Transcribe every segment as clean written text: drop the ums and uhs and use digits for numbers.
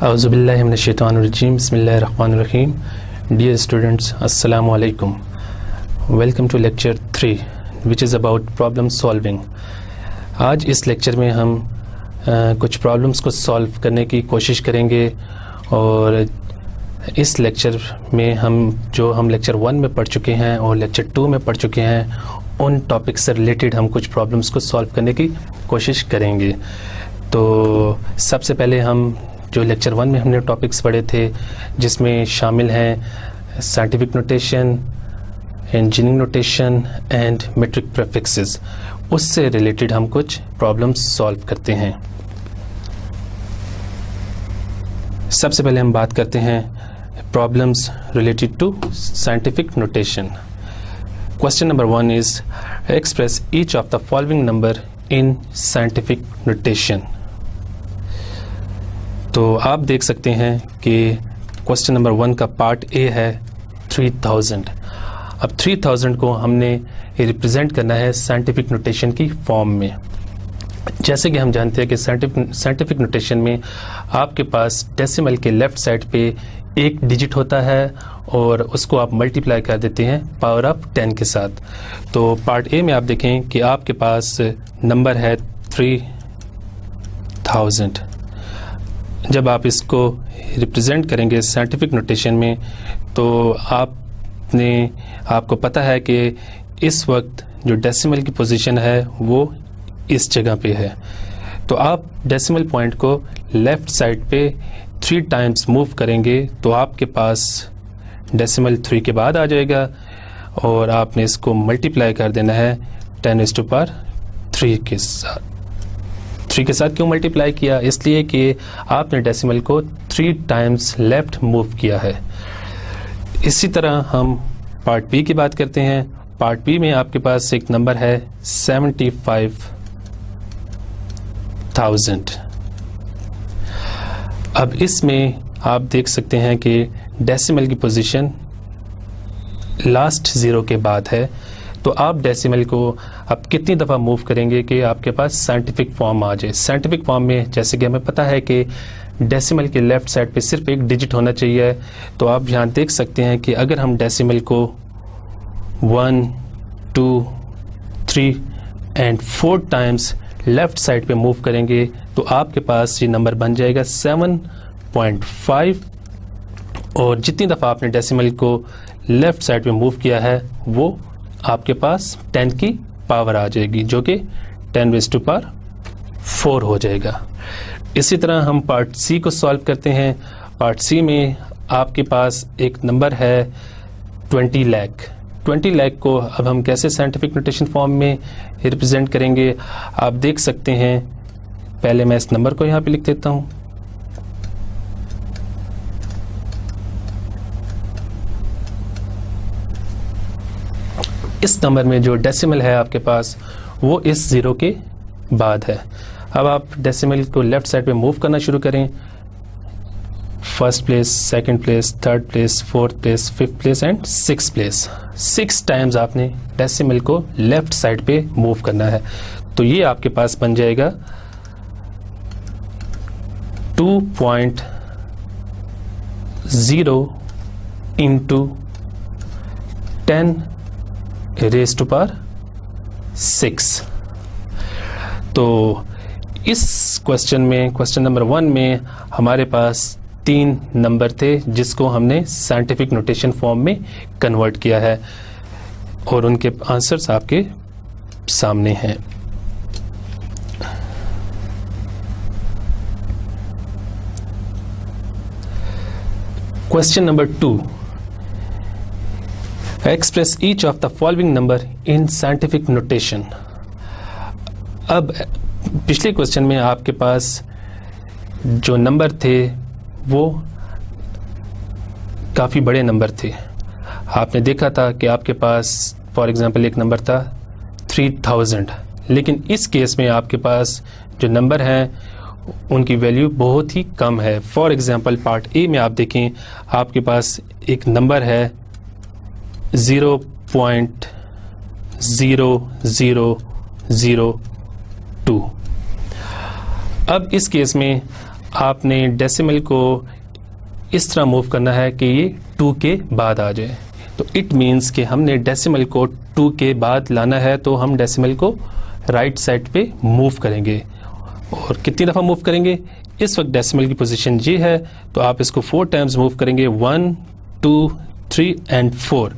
Auzubillahi minash-shaytanir-rajim. Bismillahir-rahmanir-rahim. Dear students, Assalamu alaikum. Welcome to lecture 3 which is about problem solving. आज इस lecture में हम कुछ problems को सॉल्व करने की कोशिश करेंगे और इस लेक्चर में हम लेक्चर 1 में पढ़ चुके हैं और लेक्चर 2 में पढ़ चुके हैं, उन टॉपिक्स से रिलेटेड हम कुछ प्रॉब्लम्स को सॉल्व करने की कोशिश करेंगे। तो सबसे पहले हम जो लेक्चर 1 में हमने टॉपिक्स पढ़े थे जिसमें शामिल हैं scientific notation, engineering notation and metric prefixes, उससे रिलेटेड हम कुछ प्रॉब्लम्स सॉल्व करते हैं। सबसे पहले हम बात करते हैं problems related to scientific notation. Question number 1 is express each of the following number in scientific notation. तो आप देख सकते हैं कि क्वेश्चन नंबर 1 का पार्ट ए है 3000। अब 3000 को हमने रिप्रेजेंट करना है साइंटिफिक नोटेशन की फॉर्म में। जैसे कि हम जानते हैं कि साइंटिफिक नोटेशन में आपके पास डेसिमल के लेफ्ट साइड पे एक डिजिट होता है और उसको आप मल्टीप्लाई कर देते हैं पावर ऑफ 10 के साथ। तो पार्ट ए में आप देखें कि आपके पास नंबर है 3000। जब आप इसको रिप्रेजेंट करेंगे साइंटिफिक नोटेशन में तो आपको पता है कि इस वक्त जो डेसिमल की पोजीशन है वो इस जगह पे है। तो आप डेसिमल पॉइंट को लेफ्ट साइड पे 3 टाइम्स मूव करेंगे तो आपके पास डेसिमल 3 के बाद आ जाएगा और आपने इसको मल्टीप्लाई कर देना है 10⁻³ के साथ। 3 के साथ क्यों मल्टीप्लाई किया? इसलिए कि आपने डेसिमल को 3 टाइम्स लेफ्ट मूव किया है। इसी तरह हम पार्ट बी की बात करते हैं। पार्ट बी में आपके पास एक नंबर है 75,000। अब इसमें आप देख सकते हैं कि डेसिमल की पोजीशन लास्ट 0 के बाद है। तो आप डेसिमल को अब कितनी दफ़ा मूव करेंगे कि आपके पास साइंटिफिक फॉर्म आ जाए। साइंटिफिक फॉर्म में जैसे कि हमें पता है कि डेसिमल के लेफ्ट साइड पे सिर्फ एक डिजिट होना चाहिए। तो आप यहाँ देख सकते हैं कि अगर हम डेसिमल को 1, 2, 3 एंड 4 टाइम्स लेफ्ट साइड पे मूव करेंगे तो आपके पास ये नंबर बन जाएगा 7.5। और जितनी दफ़ा आपने डेसिमल को लेफ्ट साइड पे मूव किया है वो आपके पास 10 की पावर आ जाएगी जो कि 10⁻⁴ हो जाएगा। इसी तरह हम पार्ट सी को सॉल्व करते हैं। पार्ट सी में आपके पास एक नंबर है 20 लाख। 20 लाख को अब हम कैसे साइंटिफिक नोटेशन फॉर्म में रिप्रेजेंट करेंगे आप देख सकते हैं। पहले मैं इस नंबर को यहाँ पे लिख देता हूँ। इस नंबर में जो डेसिमल है आपके पास वो इस 0 के बाद है। अब आप डेसिमल को लेफ्ट साइड पे मूव करना शुरू करें। First place, second place, third place, fourth place, fifth place and 6th place. 6 times आपने डेसिमल को लेफ्ट साइड पे मूव करना है। तो ये आपके पास बन जाएगा 2.0 इंटू 10⁻⁶। तो इस क्वेश्चन में, क्वेश्चन नंबर 1 में हमारे पास 3 नंबर थे जिसको हमने साइंटिफिक नोटेशन फॉर्म में कन्वर्ट किया है और उनके आंसर्स आपके सामने हैं। Question number 2 express each of the following number in scientific notation. अब पिछले क्वेश्चन में आपके पास जो नंबर थे वो काफ़ी बड़े नंबर थे। आपने देखा था कि आपके पास फॉर एग्जांपल एक नंबर था 3000, लेकिन इस केस में आपके पास जो नंबर हैं उनकी वैल्यू बहुत ही कम है। फॉर एग्जांपल पार्ट ए में आप देखें आपके पास एक नंबर है 0.0002। अब इस केस में आपने डेसिमल को इस तरह मूव करना है कि ये 2 के बाद आ जाए। तो इट मीन्स कि हमने डेसिमल को 2 के बाद लाना है, तो हम डेसिमल को राइट साइड पे मूव करेंगे। और कितनी दफ़ा मूव करेंगे? इस वक्त डेसिमल की पोजीशन ये है, तो आप इसको 4 टाइम्स मूव करेंगे, 1 2 3 एंड 4।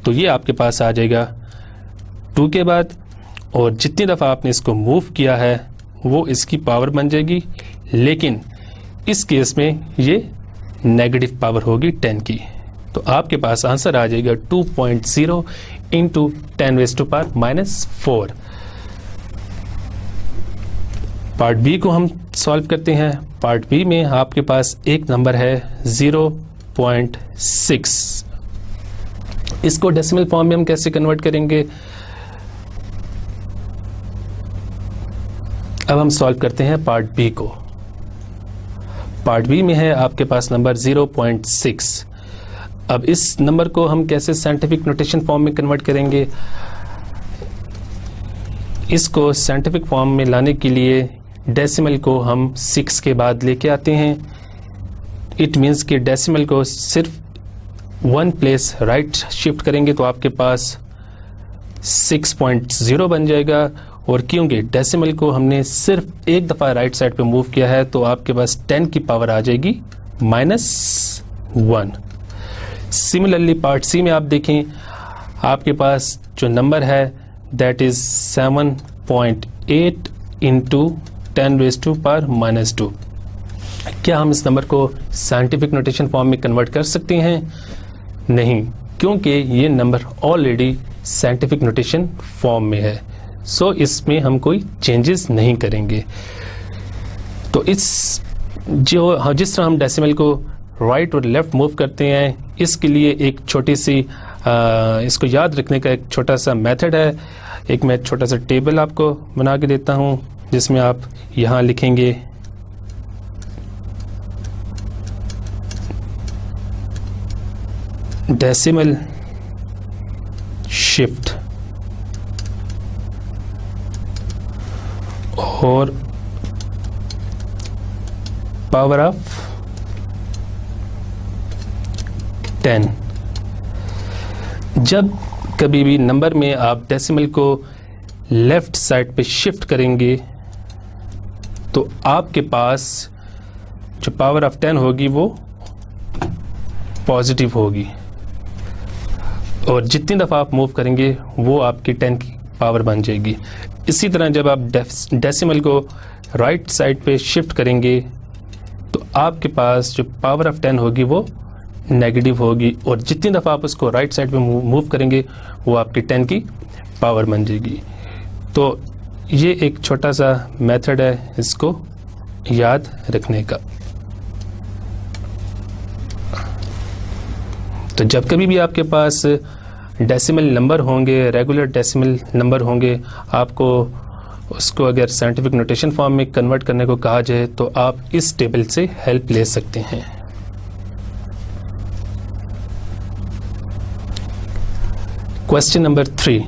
तो ये आपके पास आ जाएगा 2 के बाद, और जितनी दफ़ा आपने इसको मूव किया है वो इसकी पावर बन जाएगी, लेकिन इस केस में ये नेगेटिव पावर होगी 10 की। तो आपके पास आंसर आ जाएगा 2.0 इंटू 10⁻⁻⁴। पार्ट बी को हम सॉल्व करते हैं। पार्ट बी में आपके पास एक नंबर है 0.6। इसको डेसिमल फॉर्म में हम कैसे कन्वर्ट करेंगे? अब हम सॉल्व करते हैं पार्ट बी को। पार्ट बी में है आपके पास नंबर 0.6। अब इस नंबर को हम कैसे साइंटिफिक नोटेशन फॉर्म में कन्वर्ट करेंगे? इसको साइंटिफिक फॉर्म में लाने के लिए डेसिमल को हम 6 के बाद लेके आते हैं। इट मीन्स कि डेसिमल को सिर्फ 1 प्लेस राइट शिफ्ट करेंगे तो आपके पास 6.0 बन जाएगा। और क्योंकि डेसिमल को हमने सिर्फ एक दफ़ा राइट साइड पे मूव किया है, तो आपके पास 10 की पावर आ जाएगी -1। सिमिलरली पार्ट सी में आप देखें, आपके पास जो नंबर है दैट इज 7.8 इंटू 10⁻⁻²। क्या हम इस नंबर को साइंटिफिक नोटेशन फॉर्म में कन्वर्ट कर सकते हैं? नहीं, क्योंकि ये number already scientific notation form में है। सो इसमें हम कोई चेंजेस नहीं करेंगे। तो जिस तरह हम डेसिमल को राइट और लेफ्ट मूव करते हैं, इसके लिए एक छोटी सी इसको याद रखने का एक छोटा सा मेथड है। एक मैं छोटा सा टेबल आपको बना के देता हूं, जिसमें आप यहां लिखेंगे डेसिमल शिफ्ट और पावर ऑफ 10। जब कभी भी नंबर में आप डेसिमल को लेफ्ट साइड पे शिफ्ट करेंगे तो आपके पास जो पावर ऑफ 10 होगी वो पॉजिटिव होगी, और जितनी दफ़ा आप मूव करेंगे वो आपकी 10 की पावर बन जाएगी। इसी तरह जब आप डेसिमल को राइट साइड पे शिफ्ट करेंगे तो आपके पास जो पावर ऑफ 10 होगी वो नेगेटिव होगी, और जितनी दफ़ा आप उसको राइट साइड पे मूव करेंगे वो आपकी 10 की पावर बन जाएगी। तो ये एक छोटा सा मेथड है इसको याद रखने का। तो जब कभी भी आपके पास डेसिमल नंबर होंगे, रेगुलर डेसिमल नंबर होंगे, आपको उसको अगर साइंटिफिक नोटेशन फॉर्म में कन्वर्ट करने को कहा जाए तो आप इस टेबल से हेल्प ले सकते हैं। Question number 3,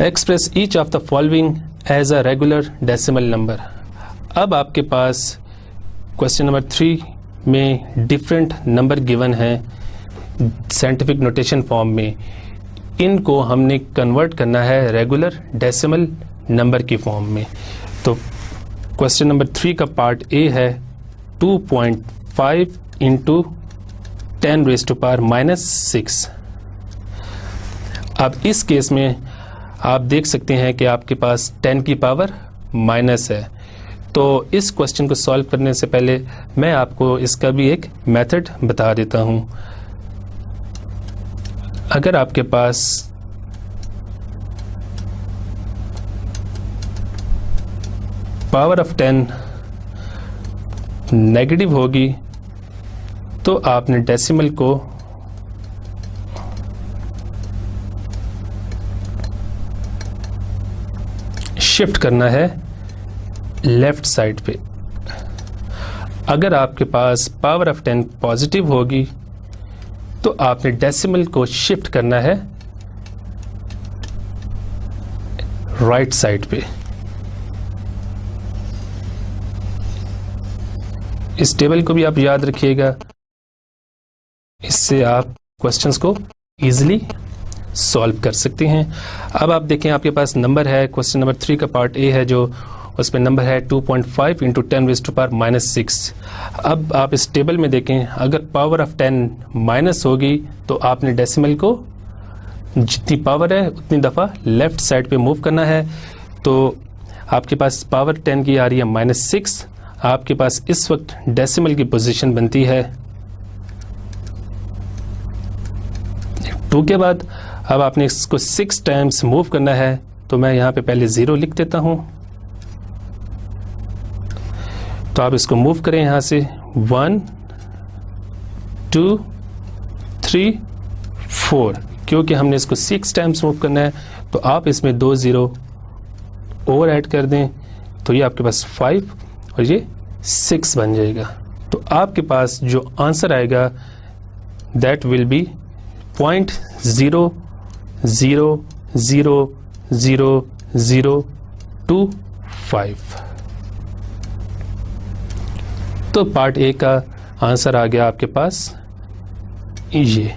express each of the following as a regular decimal number. अब आपके पास क्वेश्चन नंबर 3 में डिफरेंट नंबर गिवन है साइंटिफिक नोटेशन फॉर्म में। इनको हमने कन्वर्ट करना है रेगुलर डेसिमल नंबर की फॉर्म में। तो क्वेश्चन नंबर 3 का पार्ट ए है 2.5 इंटू 10⁻⁻⁶। अब इस केस में आप देख सकते हैं कि आपके पास 10 की पावर माइनस है। तो इस क्वेश्चन को सॉल्व करने से पहले मैं आपको इसका भी एक मेथड बता देता हूं। अगर आपके पास पावर ऑफ 10 नेगेटिव होगी तो आपने डेसिमल को शिफ्ट करना है लेफ्ट साइड पे। अगर आपके पास पावर ऑफ 10 पॉजिटिव होगी तो आपने डेसिमल को शिफ्ट करना है राइट साइड पे। इस टेबल को भी आप याद रखिएगा, इससे आप क्वेश्चंस को इजीली सॉल्व कर सकते हैं। अब आप देखें, आपके पास नंबर है, क्वेश्चन नंबर 3 का पार्ट ए है, जो उसमें नंबर है 2.5 इंटू 10 रेज़ टू पावर -6। अब आप इस टेबल में देखें, अगर पावर ऑफ 10 माइनस होगी तो आपने डेसिमल को जितनी पावर है उतनी दफ़ा लेफ्ट साइड पे मूव करना है। तो आपके पास पावर 10 की आ रही है -6, आपके पास इस वक्त डेसिमल की पोजीशन बनती है 2 के बाद। अब आपने इसको 6 टाइम्स मूव करना है, तो मैं यहाँ पे पहले 0 लिख देता हूँ। तो आप इसको मूव करें यहाँ से 1 2 3 4, क्योंकि हमने इसको 6 टाइम्स मूव करना है, तो आप इसमें 2 0 और ऐड कर दें, तो ये आपके पास 5 और ये 6 बन जाएगा। तो आपके पास जो आंसर आएगा दैट विल बी 0.000025। तो पार्ट ए का आंसर आ गया आपके पास ये।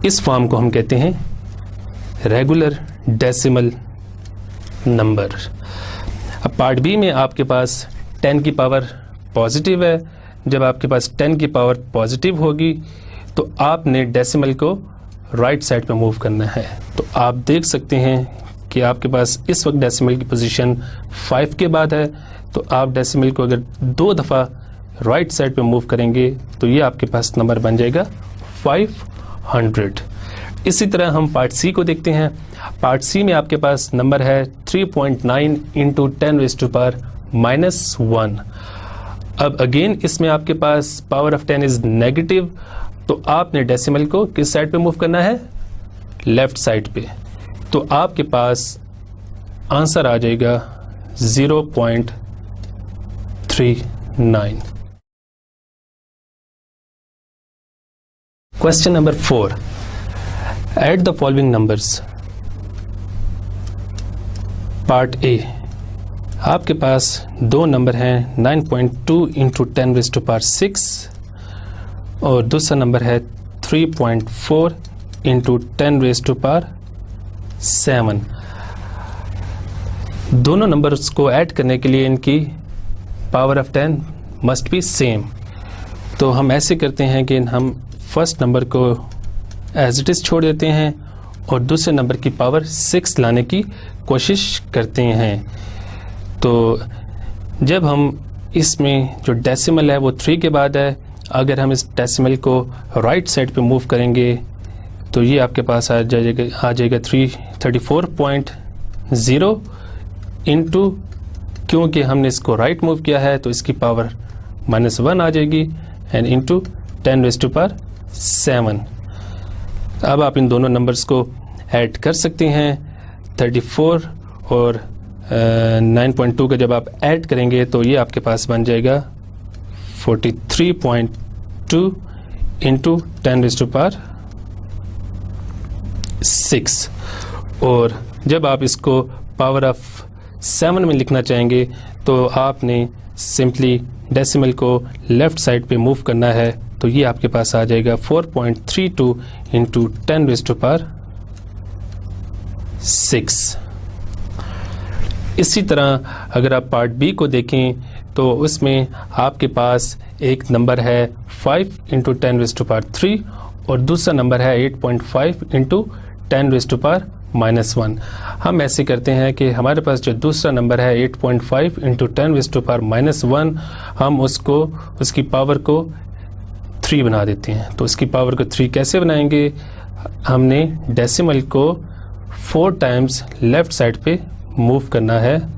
इस फॉर्म को हम कहते हैं रेगुलर डेसिमल नंबर। अब पार्ट बी में आपके पास 10 की पावर पॉजिटिव है। जब आपके पास 10 की पावर पॉजिटिव होगी तो आपने डेसिमल को राइट साइड पे मूव करना है। तो आप देख सकते हैं कि आपके पास इस वक्त डेसिमल की पोजीशन 5 के बाद है, तो आप डेसिमल को अगर 2 दफ़ा राइट साइड पे मूव करेंगे तो ये आपके पास नंबर बन जाएगा 500। इसी तरह हम पार्ट सी को देखते हैं। पार्ट सी में आपके पास नंबर है 3.9 इंटू 10 रेज़ टू पावर -1। अब अगेन इसमें आपके पास पावर ऑफ 10 इज नेगेटिव, तो आपने डेसिमल को किस साइड पे मूव करना है? लेफ्ट साइड पे। तो आपके पास आंसर आ जाएगा 0.39। Question number 4, add the following numbers. Part A, आपके पास 2 नंबर हैं 9.2 इंटू 10 रेज़ टू पावर 6 और दूसरा नंबर है 3.4 इंटू 10 रेज़ टू पावर 7। दोनों नंबर्स को ऐड करने के लिए इनकी power of 10 must be same. तो हम ऐसे करते हैं कि हम फर्स्ट नंबर को एज इट इज़ छोड़ देते हैं और दूसरे नंबर की पावर 6 लाने की कोशिश करते हैं। तो जब हम इसमें जो डेसिमल है वो 3 के बाद है, अगर हम इस डेसिमल को राइट साइड पे मूव करेंगे तो ये आपके पास आ जाएगा 334.0 इंटू, क्योंकि हमने इसको राइट मूव किया है तो इसकी पावर -1 आ जाएगी, and into 10 raise to power 7। अब आप इन दोनों नंबर्स को ऐड कर सकते हैं। 34 और 9.2 का जब आप ऐड करेंगे तो ये आपके पास बन जाएगा 43.2 इंटू 10 रेज़ टू पावर 6। और जब आप इसको पावर ऑफ 7 में लिखना चाहेंगे तो आपने सिंपली डेसिमल को लेफ्ट साइड पे मूव करना है, तो ये आपके पास आ जाएगा 4.32 इंटू 10 रेज़ टू पावर 6। इसी तरह अगर आप पार्ट बी को देखें तो उसमें आपके पास एक नंबर है 5 इंटू 10 रेज़ टू पावर 3 और दूसरा नंबर है 8.5 इंटू 10 रेज़ टू पावर -1। हम ऐसे करते हैं कि हमारे पास जो दूसरा नंबर है 8.5 इंटू 10 रेज़ टू पावर -1, हम उसको उसकी पावर को 3 बना देते हैं। तो उसकी पावर को 3 कैसे बनाएंगे? हमने डेसिमल को 4 टाइम्स लेफ्ट साइड पे मूव करना है।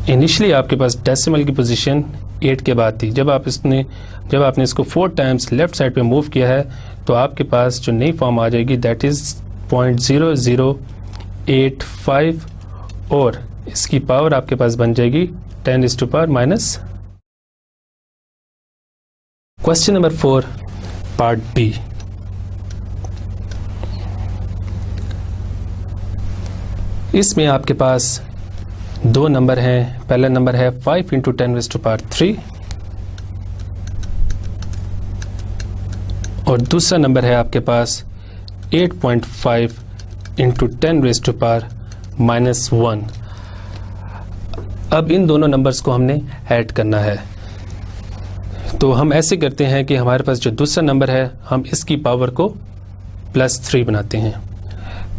इनिशियली आपके पास डेसिमल की पोजीशन 8 के बाद थी। जब आपने इसको 4 टाइम्स लेफ्ट साइड पे मूव किया है तो आपके पास जो नई फॉर्म आ जाएगी दैट इज 0.0085 और इसकी पावर आपके पास बन जाएगी 10 raise to power -। Question number 4 part B. इसमें आपके पास दो नंबर हैं। पहला नंबर है 5 × 10⁻³ और दूसरा नंबर है आपके पास 8.5 × 10⁻⁻1। अब इन दोनों नंबर्स को हमने ऐड करना है। तो हम ऐसे करते हैं कि हमारे पास जो दूसरा नंबर है हम इसकी पावर को +3 बनाते हैं।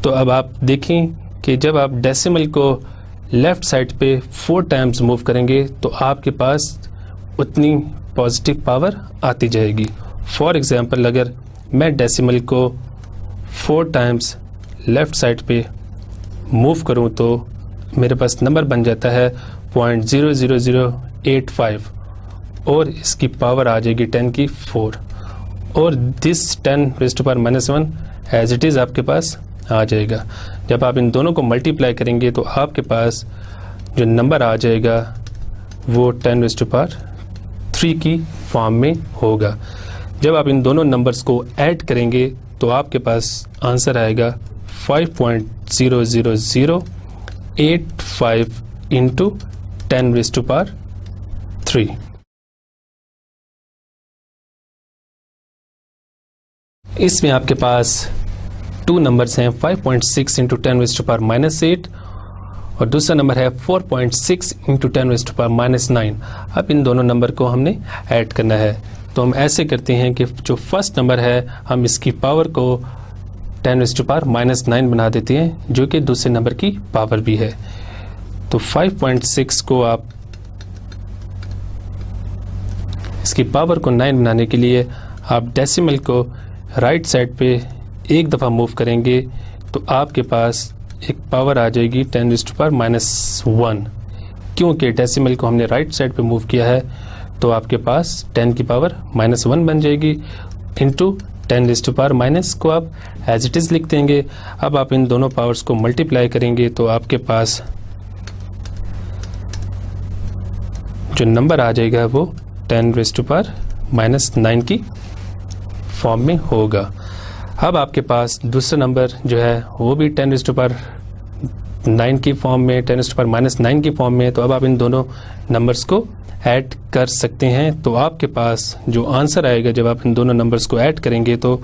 तो अब आप देखें कि जब आप डेसिमल को लेफ्ट साइड पे 4 टाइम्स मूव करेंगे तो आपके पास उतनी पॉजिटिव पावर आती जाएगी। फॉर एग्जांपल अगर मैं डेसिमल को 4 टाइम्स लेफ्ट साइड पे मूव करूं तो मेरे पास नंबर बन जाता है 0.00085 और इसकी पावर आ जाएगी 10 की 4 और दिस 10⁻⁻1 एज इट इज़ आपके पास आ जाएगा। जब आप इन दोनों को मल्टीप्लाई करेंगे तो आपके पास जो नंबर आ जाएगा वो 10⁻³ की फॉर्म में होगा। जब आप इन दोनों नंबर्स को ऐड करेंगे तो आपके पास आंसर आएगा 5.00085 × 10⁻³ इसमें आपके पास 2 नंबर्स हैं 5.6 × 10⁻⁻8 और दूसरा नंबर है 4.6 × 10⁻⁻9। अब इन दोनों नंबर को हमने ऐड करना है। तो हम ऐसे करते हैं कि जो फर्स्ट नंबर है हम इसकी पावर को 10⁻⁻9 बना देते हैं जो कि दूसरे नंबर की पावर भी है। तो 5.6 को आप इसकी पावर को 9 बनाने के लिए आप डेसिमल को राइट साइड पे एक दफ़ा मूव करेंगे तो आपके पास एक पावर आ जाएगी 10⁻⁻1। क्योंकि डेसिमल को हमने राइट साइड पे मूव किया है तो आपके पास 10 की पावर -1 बन जाएगी इंटू 10⁻⁻ को आप एज इट इज़ लिख देंगे। अब आप इन दोनों पावर्स को मल्टीप्लाई करेंगे तो आपके पास जो नंबर आ जाएगा वो 10⁻⁻9 की फॉर्म में होगा। अब आपके पास दूसरा नंबर जो है वो भी 10⁻9 की फॉर्म में 10⁻⁻9 की फॉर्म में। तो अब आप इन दोनों नंबर्स को ऐड कर सकते हैं। तो आपके पास जो आंसर आएगा जब आप इन दोनों नंबर्स को ऐड करेंगे तो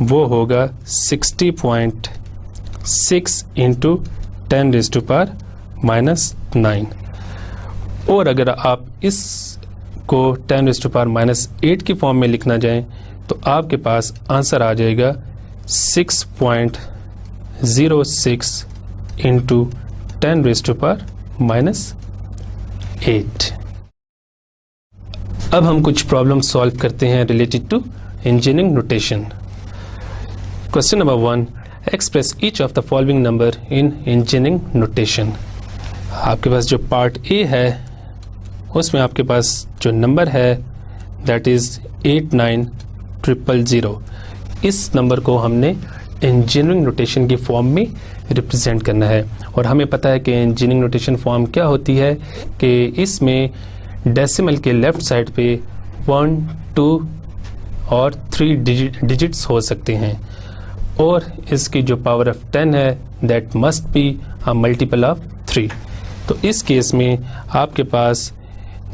वो होगा 60.6 × 10⁻⁻9। और अगर आप इसको 10⁻�10 की फॉर्म में लिखना चाहें तो आपके पास आंसर आ जाएगा 6.06 × 10⁻⁸ अब हम कुछ प्रॉब्लम सॉल्व करते हैं related to engineering notation. Question number 1, express each of the following number in engineering notation. आपके पास जो पार्ट ए है उसमें आपके पास जो नंबर है दैट इज 89000। इस नंबर को हमने इंजीनियरिंग नोटेशन की फॉर्म में रिप्रेजेंट करना है। और हमें पता है कि इंजीनियरिंग नोटेशन फॉर्म क्या होती है कि इसमें डेसिमल के लेफ्ट साइड पे 1, 2 और 3 डिजिट्स हो सकते हैं और इसकी जो पावर ऑफ 10 है that must be a multiple of 3। तो इस केस में आपके पास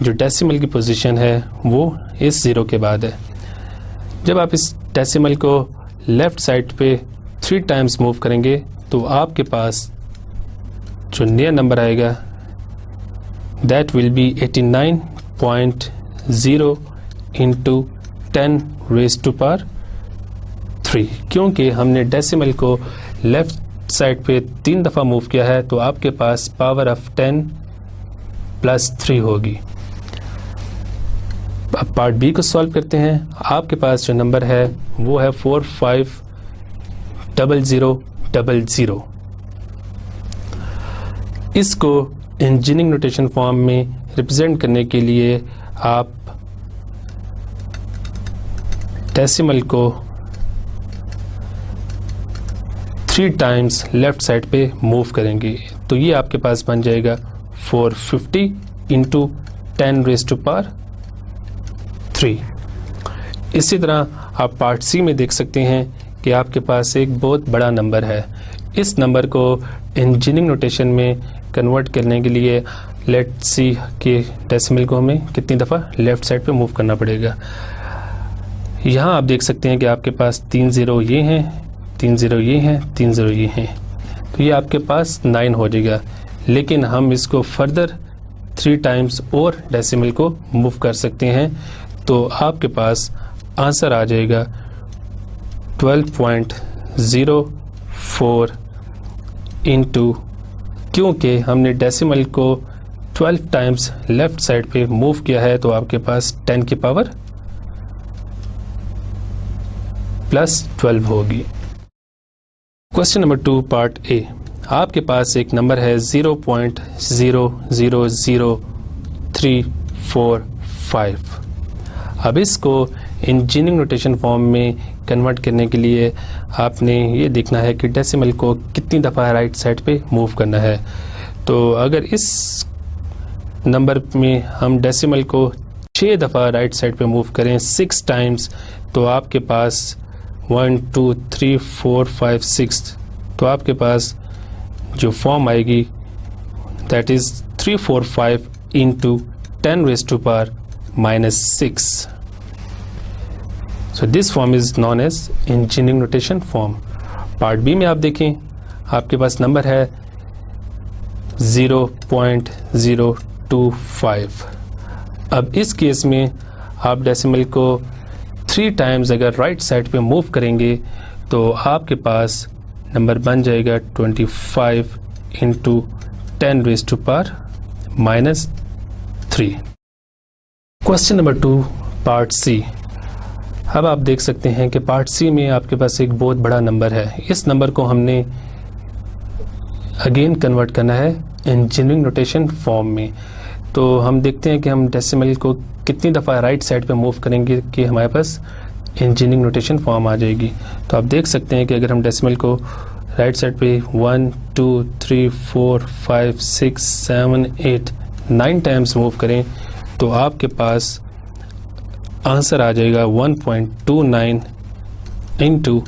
जो डेसिमल की पोजीशन है वो इस 0 के बाद है। जब आप इस डेसिमल को लेफ्ट साइड पे 3 टाइम्स मूव करेंगे तो आपके पास जो नया नंबर आएगा दैट विल बी 89.0 × 10⁻³ क्योंकि हमने डेसिमल को लेफ्ट साइड पे 3 दफ़ा मूव किया है तो आपके पास पावर ऑफ 10 + 3 होगी। अब पार्ट बी को सॉल्व करते हैं। आपके पास जो नंबर है वो है 450000। इसको इंजीनियरिंग नोटेशन फॉर्म में रिप्रेजेंट करने के लिए आप डेसिमल को 3 टाइम्स लेफ्ट साइड पे मूव करेंगे तो ये आपके पास बन जाएगा 450 × 10⁻3। इसी तरह आप पार्ट सी में देख सकते हैं कि आपके पास एक बहुत बड़ा नंबर है इस नंबर को इंजीनियरिंग नोटेशन में कन्वर्ट करने के लिए लेट्स सी कि डेसिमल को हमें कितनी दफ़ा लेफ़्ट साइड पे मूव करना पड़ेगा। यहाँ आप देख सकते हैं कि आपके पास 3 0 ये हैं, 3 0 ये हैं, 3 0 ये हैं, तो ये आपके पास 9 हो जाएगा। लेकिन हम इसको फर्दर 3 टाइम्स और डेसिमल को मूव कर सकते हैं, तो आपके पास आंसर आ जाएगा 12.04 इंटू, क्योंकि हमने डेसिमल को 12 टाइम्स लेफ्ट साइड पे मूव किया है, तो आपके पास 10 की पावर +12 होगी। क्वेश्चन नंबर 2 पार्ट ए, आपके पास एक नंबर है 0.000345। अब इसको इंजीनियरिंग नोटेशन फॉर्म में कन्वर्ट करने के लिए आपने ये देखना है कि डेसिमल को कितनी दफ़ा राइट साइड पे मूव करना है। तो अगर इस नंबर में हम डेसिमल को 6 दफ़ा राइट साइड पे मूव करें 6 टाइम्स, तो आपके पास 1 2 3 4 5 6, तो आपके पास जो फॉर्म आएगी that is 345 into 10⁻⁻⁶। So this form is known as engineering notation form. Part B में आप देखें, आपके पास नंबर है 0.025। अब इस केस में आप डेसिमल को 3 टाइम्स अगर राइट साइड पे मूव करेंगे तो आपके पास नंबर बन जाएगा 25 into 10⁻⁻3। Question number 2 part C. अब आप देख सकते हैं कि पार्ट सी में आपके पास एक बहुत बड़ा नंबर है। इस नंबर को हमने अगेन कन्वर्ट करना है इंजीनियरिंग नोटेशन फॉर्म में। तो हम देखते हैं कि हम डेसिमल को कितनी दफ़ा राइट साइड पे मूव करेंगे कि हमारे पास इंजीनियरिंग नोटेशन फॉर्म आ जाएगी। तो आप देख सकते हैं कि अगर हम डेसिमल को राइट साइड पे 1 2 3 4 5 6 7 8 9 टाइम्स मूव करें तो आपके पास आंसर आ जाएगा 1.29 इंटू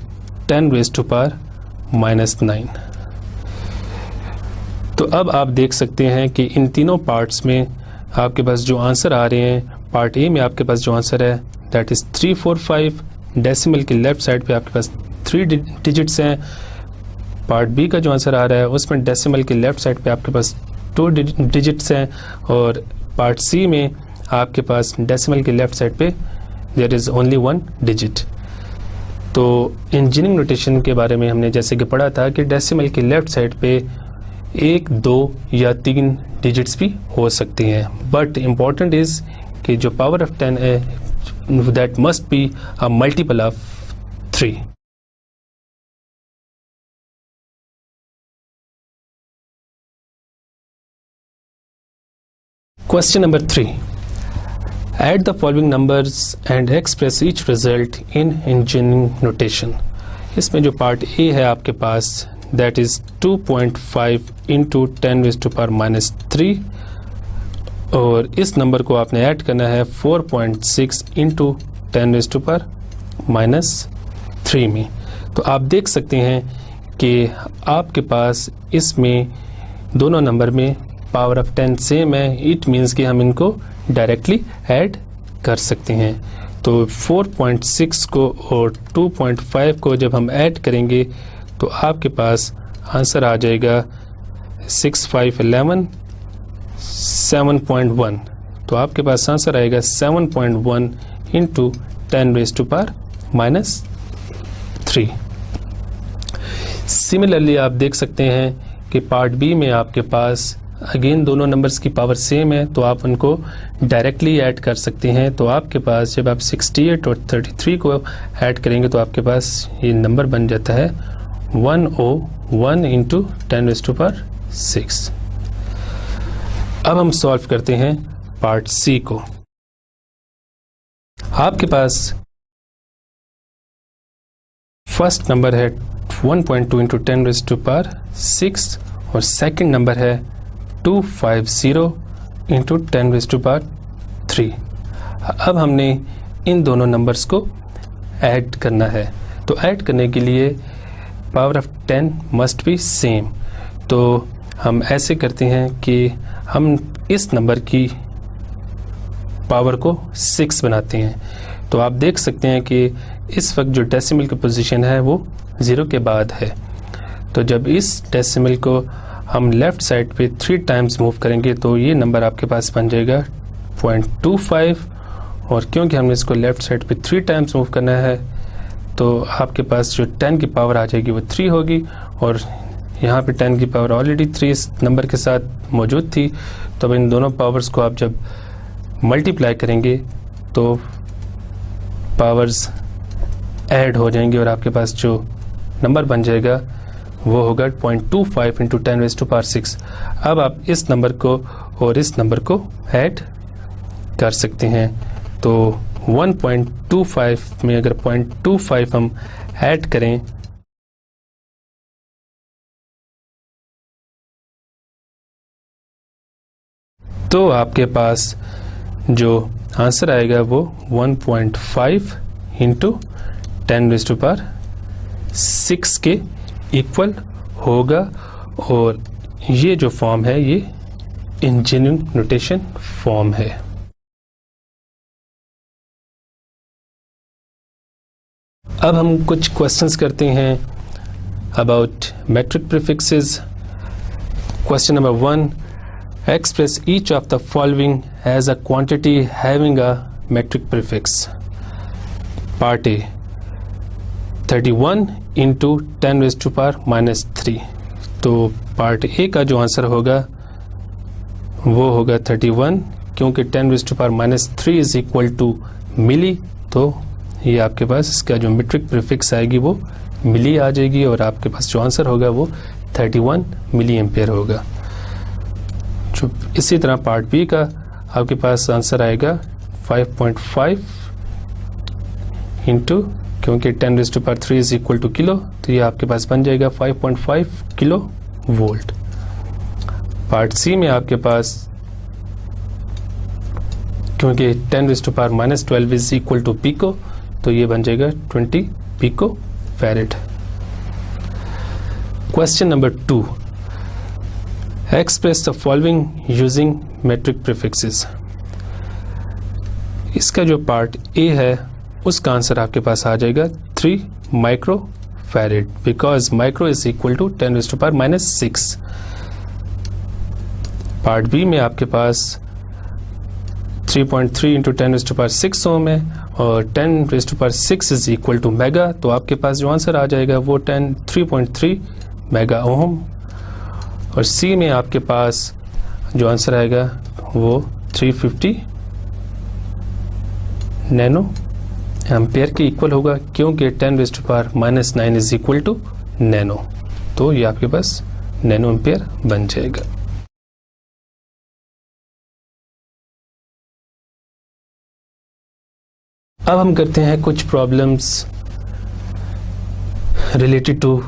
10⁻⁻�9। तो अब आप देख सकते हैं कि इन तीनों पार्ट्स में आपके पास जो आंसर आ रहे हैं, पार्ट ए में आपके पास जो आंसर है दैट इज 345, डेसिमल के लेफ्ट साइड पे आपके पास 3 डिजिट्स हैं। पार्ट बी का जो आंसर आ रहा है उसमें डेसिमल के लेफ्ट साइड पे आपके पास 2 डिजिट्स हैं, और पार्ट सी में आपके पास डेसिमल के लेफ्ट साइड पे देयर इज ओनली 1 डिजिट। तो इंजीनियरिंग नोटेशन के बारे में हमने जैसे कि पढ़ा था कि डेसिमल के लेफ्ट साइड पे 1 2 या 3 डिजिट्स भी हो सकती हैं, बट इम्पॉर्टेंट इज कि जो पावर ऑफ 10 है that must be a multiple of 3। Question number 3, add the following numbers and express each result in engineering notation। इसमें जो पार्ट ए है आपके पास that is 2.5 into 10⁻⁻3, और इस नंबर को आपने ऐड करना है 4.6 into 10⁻⁻3 में। तो आप देख सकते हैं कि आपके पास इसमें दोनों नंबर में पावर ऑफ 10 सेम है, इट मीन्स कि हम इनको डायरेक्टली ऐड कर सकते हैं। तो 4.6 को और 2.5 को जब हम ऐड करेंगे तो आपके पास आंसर आ जाएगा 6 5 11 7.1। तो आपके पास आंसर आएगा 7.1 इंटू 10⁻⁻3। सिमिलरली आप देख सकते हैं कि पार्ट बी में आपके पास अगेन दोनों नंबर्स की पावर सेम है, तो आप उनको डायरेक्टली ऐड कर सकते हैं। तो आपके पास जब आप 68 और 33 को ऐड करेंगे तो आपके पास ये नंबर बन जाता है 101 इंटू 10⁻6। अब हम सॉल्व करते हैं पार्ट सी को। आपके पास फर्स्ट नंबर है 1.2 इंटू 10⁻6 और सेकंड नंबर है 250 इंटू 10⁻3। अब हमने इन दोनों नंबर्स को ऐड करना है। तो ऐड करने के लिए power of 10 must be same. तो हम ऐसे करते हैं कि हम इस नंबर की पावर को 6 बनाते हैं। तो आप देख सकते हैं कि इस वक्त जो डेसिमल की पोजीशन है वो 0 के बाद है। तो जब इस डेसिमल को हम लेफ़्ट साइड पे 3 टाइम्स मूव करेंगे तो ये नंबर आपके पास बन जाएगा 0.25, और क्योंकि हमने इसको लेफ़्ट साइड पे 3 टाइम्स मूव करना है तो आपके पास जो 10 की पावर आ जाएगी वो 3 होगी, और यहाँ पे 10 की पावर ऑलरेडी 3 इस नंबर के साथ मौजूद थी। तो अब इन दोनों पावर्स को आप जब मल्टीप्लाई करेंगे तो पावर्स ऐड हो जाएंगे और आपके पास जो नंबर बन जाएगा वो होगा 0.25 इंटू 10⁻⁶। अब आप इस नंबर को और इस नंबर को ऐड कर सकते हैं। तो 1.25 में अगर 0.25 हम ऐड करें तो आपके पास जो आंसर आएगा वो 1.5 इंटू 10⁻⁶ के इक्वल होगा, और ये जो फॉर्म है ये इंजीनियरिंग नोटेशन फॉर्म है। अब हम कुछ क्वेश्चंस करते हैं about metric prefixes. Question number 1, express each of the following as a quantity having a metric prefix. Part A 31 into 10⁻⁻3। तो पार्ट ए का जो आंसर होगा वो होगा 31, क्योंकि 10⁻⁻3 इज इक्वल टू मिली। तो ये आपके पास इसका जो मेट्रिक प्रीफिक्स आएगी वो मिली आ जाएगी, और आपके पास जो आंसर होगा वो 31 मिली एम्पेयर होगा। जो इसी तरह पार्ट बी का आपके पास आंसर आएगा 5.5 इंटू, क्योंकि 10⁻³ इज इक्वल टू किलो, तो ये आपके पास बन जाएगा 5.5 किलो वोल्ट। पार्ट सी में आपके पास क्योंकि 10⁻⁻12 इज इक्वल टू पिको, तो ये बन जाएगा 20 pico farad. Question number 2, express the following using metric prefixes. इसका जो पार्ट ए है उसका आंसर आपके पास आ जाएगा 3 micro farad, because micro is equal to 10⁻⁻6। Part B में आपके पास 3.3 इंटू 10⁻⁶ ओम है, और 10⁻⁶ इज इक्वल टू मेगा, तो आपके पास जो आंसर आ जाएगा वो 3.3 मेगा ओम। और सी में आपके पास जो आंसर आएगा वो 350 नैनो एम्पेयर के इक्वल होगा, क्योंकि 10⁻⁻9 इज इक्वल टू नैनो, तो ये आपके पास नैनो एम्पेयर बन जाएगा। अब हम करते हैं कुछ problems related to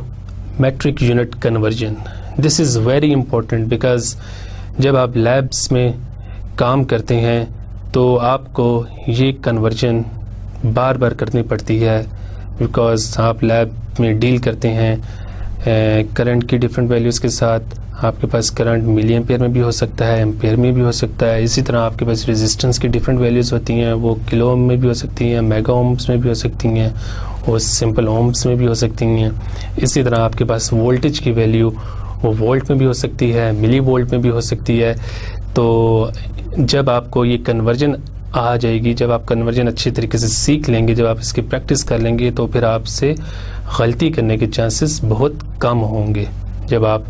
metric unit conversion. This is very important because जब आप लैब्स में काम करते हैं तो आपको ये कन्वर्जन बार बार करनी पड़ती है, बिकॉज आप लैब में डील करते हैं करंट की डिफरेंट वैल्यूज़ के साथ। आपके पास करंट मिली एम्पेयर में भी हो सकता है, एम्पेयर में भी हो सकता है। इसी तरह आपके पास रेजिस्टेंस की डिफरेंट वैल्यूज़ होती हैं, वो किलो ओम में भी हो सकती हैं, मेगा ओम्स में भी हो सकती हैं, और सिंपल ओम्स में भी हो सकती हैं। इसी तरह आपके पास वोल्टेज की वैल्यू वो वोल्ट में भी हो सकती है, मिली वोल्ट में भी हो सकती है। तो जब आपको ये कन्वर्जन आ जाएगी, जब आप कन्वर्जन अच्छी तरीके से सीख लेंगे, जब आप इसकी प्रैक्टिस कर लेंगे, तो फिर आपसे गलती करने के चांसेस बहुत कम होंगे जब आप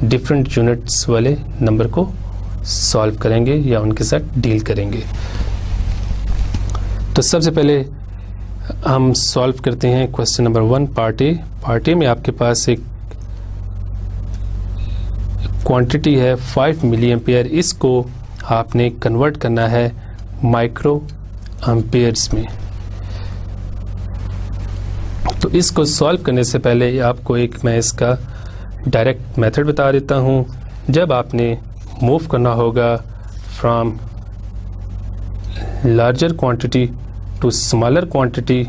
डिफरेंट यूनिट्स वाले नंबर को सॉल्व करेंगे या उनके साथ डील करेंगे। तो सबसे पहले हम सॉल्व करते हैं question number 1 part A. Part A में आपके पास एक क्वांटिटी है 5 मिली एम्पेयर, इसको आपने कन्वर्ट करना है माइक्रो एम्पेयर्स में। तो इसको सॉल्व करने से पहले आपको एक मैं इसका डायरेक्ट मेथड बता देता हूँ। जब आपने मूव करना होगा from larger quantity to smaller quantity,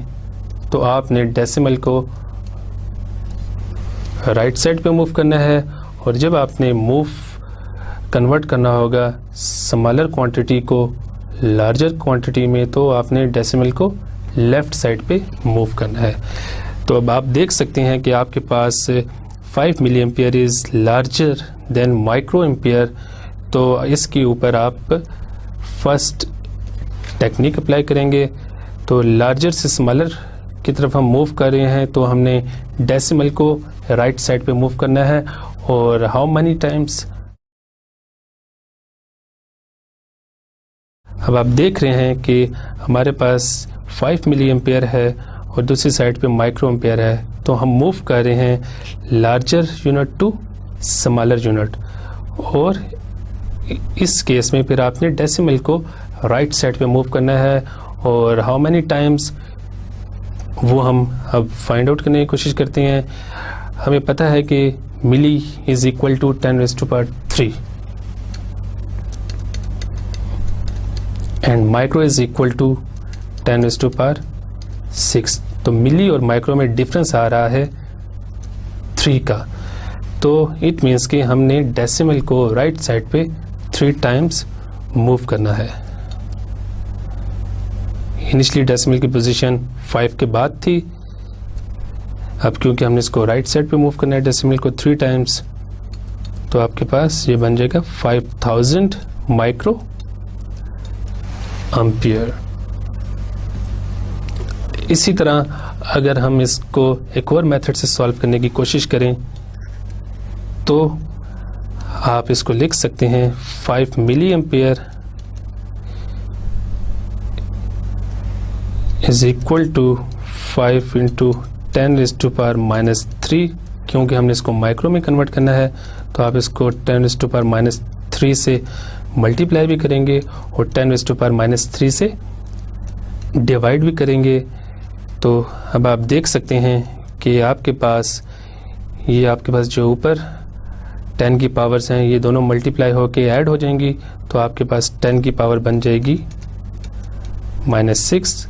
तो आपने डेसिमल को राइट साइड पे मूव करना है, और जब आपने मूव कन्वर्ट करना होगा स्मॉलर क्वांटिटी को लार्जर क्वांटिटी में, तो आपने डेसिमल को लेफ्ट साइड पे मूव करना है। तो अब आप देख सकते हैं कि आपके पास 5 milli ampere is larger than micro ampere. तो इसके ऊपर आप फर्स्ट टेक्निक अप्लाई करेंगे। तो लार्जर से स्मॉलर की तरफ हम मूव कर रहे हैं, तो हमने डेसिमल को राइट साइड पे मूव करना है। और हाउ मनी टाइम्स, अब आप देख रहे हैं कि हमारे पास 5 मिली एम्पियर है और दूसरी साइड पे माइक्रो एम्पियर है, तो हम मूव कर रहे हैं larger unit to smaller unit. और इस केस में फिर आपने डेसिमल को राइट साइड पे मूव करना है। और हाउ मेनी टाइम्स वो हम अब फाइंड आउट करने की कोशिश करते हैं। हमें पता है कि milli is equal to 10⁻³ and micro is equal to 10⁻⁶। तो मिली और माइक्रो में डिफरेंस आ रहा है 3 का। तो इट मीन्स कि हमने डेसिमल को राइट साइड पे 3 टाइम्स मूव करना है। इनिशियली डेसिमल की पोजीशन 5 के बाद थी, अब क्योंकि हमने इसको राइट साइड पे मूव करना है डेसिमल को 3 टाइम्स, तो आपके पास ये बन जाएगा 5000 माइक्रो एम्पियर। इसी तरह अगर हम इसको एक और मेथड से सॉल्व करने की कोशिश करें, तो आप इसको लिख सकते हैं 5 milli ampere is equal to 5 into 10⁻⁻3। क्योंकि हमने इसको माइक्रो में कन्वर्ट करना है, तो आप इसको 10⁻⁻3 से मल्टीप्लाई भी करेंगे और 10⁻⁻3 से डिवाइड भी करेंगे। तो अब आप देख सकते हैं कि आपके पास जो ऊपर 10 की पावर्स हैं, ये दोनों मल्टीप्लाई होके ऐड हो जाएंगी, तो आपके पास 10 की पावर बन जाएगी -6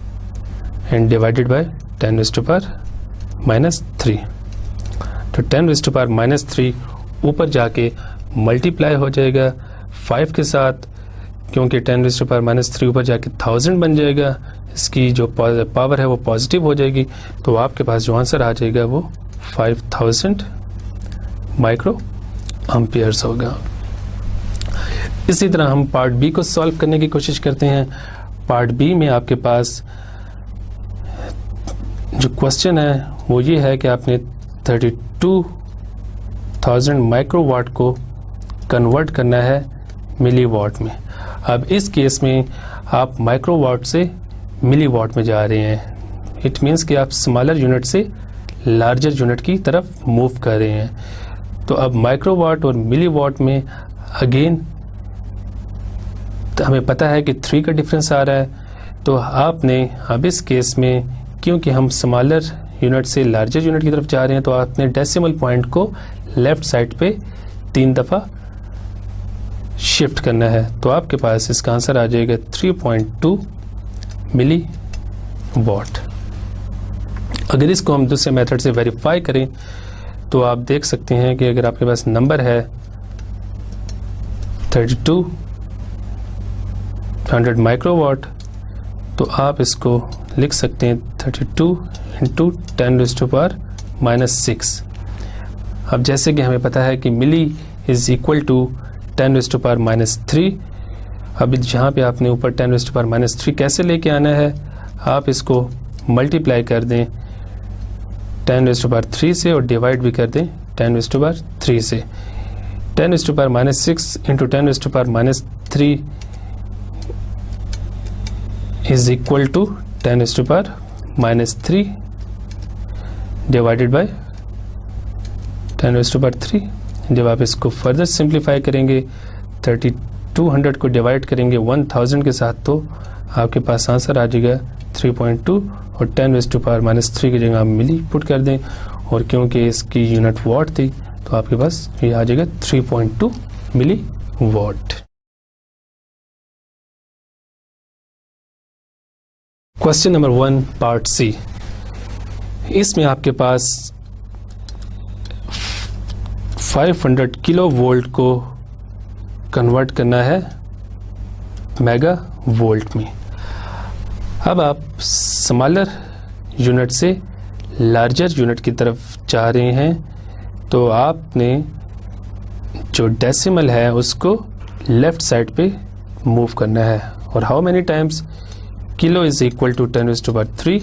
एंड डिवाइडेड बाय 10⁻⁻3। तो 10⁻⁻3 ऊपर जाके मल्टीप्लाई हो जाएगा 5 के साथ, क्योंकि 10⁻⁻3 ऊपर जाके 1000 बन जाएगा। इसकी जो पावर है वो पॉजिटिव हो जाएगी, तो आपके पास जो आंसर आ जाएगा वो 5000 माइक्रो एम्पियर्स होगा। इसी तरह हम पार्ट बी को सॉल्व करने की कोशिश करते हैं। पार्ट बी में आपके पास जो क्वेश्चन है वो ये है कि आपने 32,000 माइक्रोवाट को कन्वर्ट करना है मिलीवाट में। अब इस केस में आप माइक्रोवाट से मिलीवाट में जा रहे हैं। इट मीन्स कि आप स्मॉलर यूनिट से लार्जर यूनिट की तरफ मूव कर रहे हैं। तो अब माइक्रोवाट और मिलीवाट में अगेन तो हमें पता है कि 3 का डिफरेंस आ रहा है। तो आपने अब इस केस में, क्योंकि हम स्मॉलर यूनिट से लार्जर यूनिट की तरफ जा रहे हैं, तो आपने डेसिमल पॉइंट को लेफ्ट साइड पे 3 दफ़ा शिफ्ट करना है। तो आपके पास इसका आंसर आ जाएगा 3.2 मिली वॉट। अगर इसको हम दूसरे मेथड से वेरीफाई करें, तो आप देख सकते हैं कि अगर आपके पास नंबर है 3200 माइक्रोवाट, तो आप इसको लिख सकते हैं 32 इंटू 10⁻⁻6। अब जैसे कि हमें पता है कि मिली इज इक्वल टू 10⁻⁻3। अब जहाँ पे आपने ऊपर 10⁻⁻3 कैसे लेके आना है, आप इसको मल्टीप्लाई कर दें 10⁻3 से और डिवाइड भी कर दें 10⁻3 से। 10⁻6 into 10⁻3 is equal to 10⁻3 divided by 10⁻3। जब आप इसको फर्दर सिंप्लीफाई करेंगे, 3200 को डिवाइड करेंगे 1000 के साथ, तो आपके पास आंसर आ जाएगा 3.2 और 10⁻3 की जगह आप मिली पुट कर दें, और क्योंकि इसकी यूनिट वॉट थी, तो आपके पास ये आ जाएगा 3.2 milli watt. Question number 1 part C. इसमें आपके पास 500 किलो वोल्ट को कन्वर्ट करना है मेगा वोल्ट में। अब आप स्मॉलर यूनिट से लार्जर यूनिट की तरफ जा रहे हैं, तो आपने जो डेसिमल है उसको लेफ्ट साइड पे मूव करना है। और how many times? Kilo is equal to 10⁻3,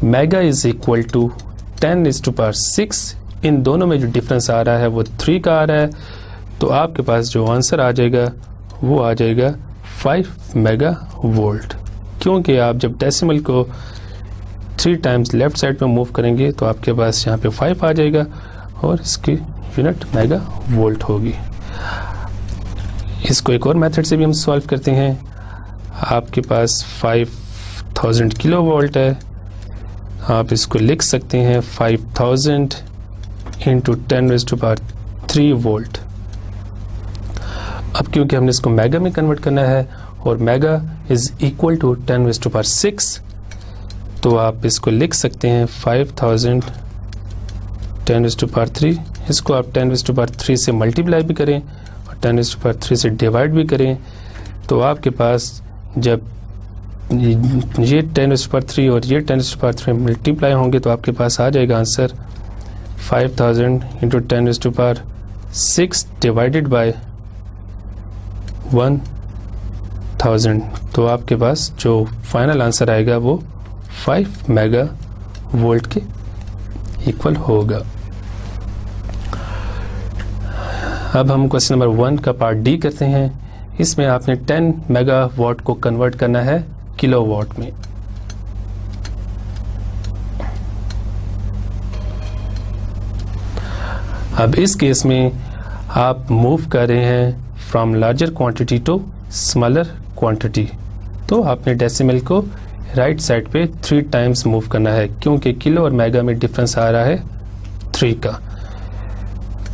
mega is equal to 10⁻6। इन दोनों में जो डिफरेंस आ रहा है वो 3 का आ रहा है, तो आपके पास जो आंसर आ जाएगा वो आ जाएगा 5 मेगा वोल्ट। क्योंकि आप जब डेसिमल को 3 टाइम्स लेफ्ट साइड पे मूव करेंगे तो आपके पास यहाँ पे 5 आ जाएगा और इसकी यूनिट मेगा वोल्ट होगी। इसको एक और मेथड से भी हम सॉल्व करते हैं। आपके पास 5000 किलो वोल्ट है, आप इसको लिख सकते हैं 5000 इंटू 10⁻3 वोल्ट। अब क्योंकि हमने इसको मेगा में कन्वर्ट करना है और मेगा इज इक्वल टू 10⁻6, तो आप इसको लिख सकते हैं 5000 10⁻3। इसको आप 10⁻3 से मल्टीप्लाई भी करें और 10⁻3 से डिवाइड भी करें, तो आपके पास जब ये 10⁻3 और ये 10⁻3 मल्टीप्लाई होंगे तो आपके पास आ जाएगा आंसर 5000 इंटू 10⁻6 डिवाइडेड बाय 1000। तो आपके पास जो फाइनल आंसर आएगा वो 5 मेगा वोल्ट के इक्वल होगा। अब हम क्वेश्चन नंबर 1 का पार्ट डी करते हैं। इसमें आपने 10 मेगा वाट को कन्वर्ट करना है किलो वाट में। अब इस केस में आप मूव कर रहे हैं from larger quantity to smaller quantity, तो आपने डेसिमल को राइट साइड पे 3 टाइम्स मूव करना है, क्योंकि किलो और मेगा में डिफरेंस आ रहा है 3 का।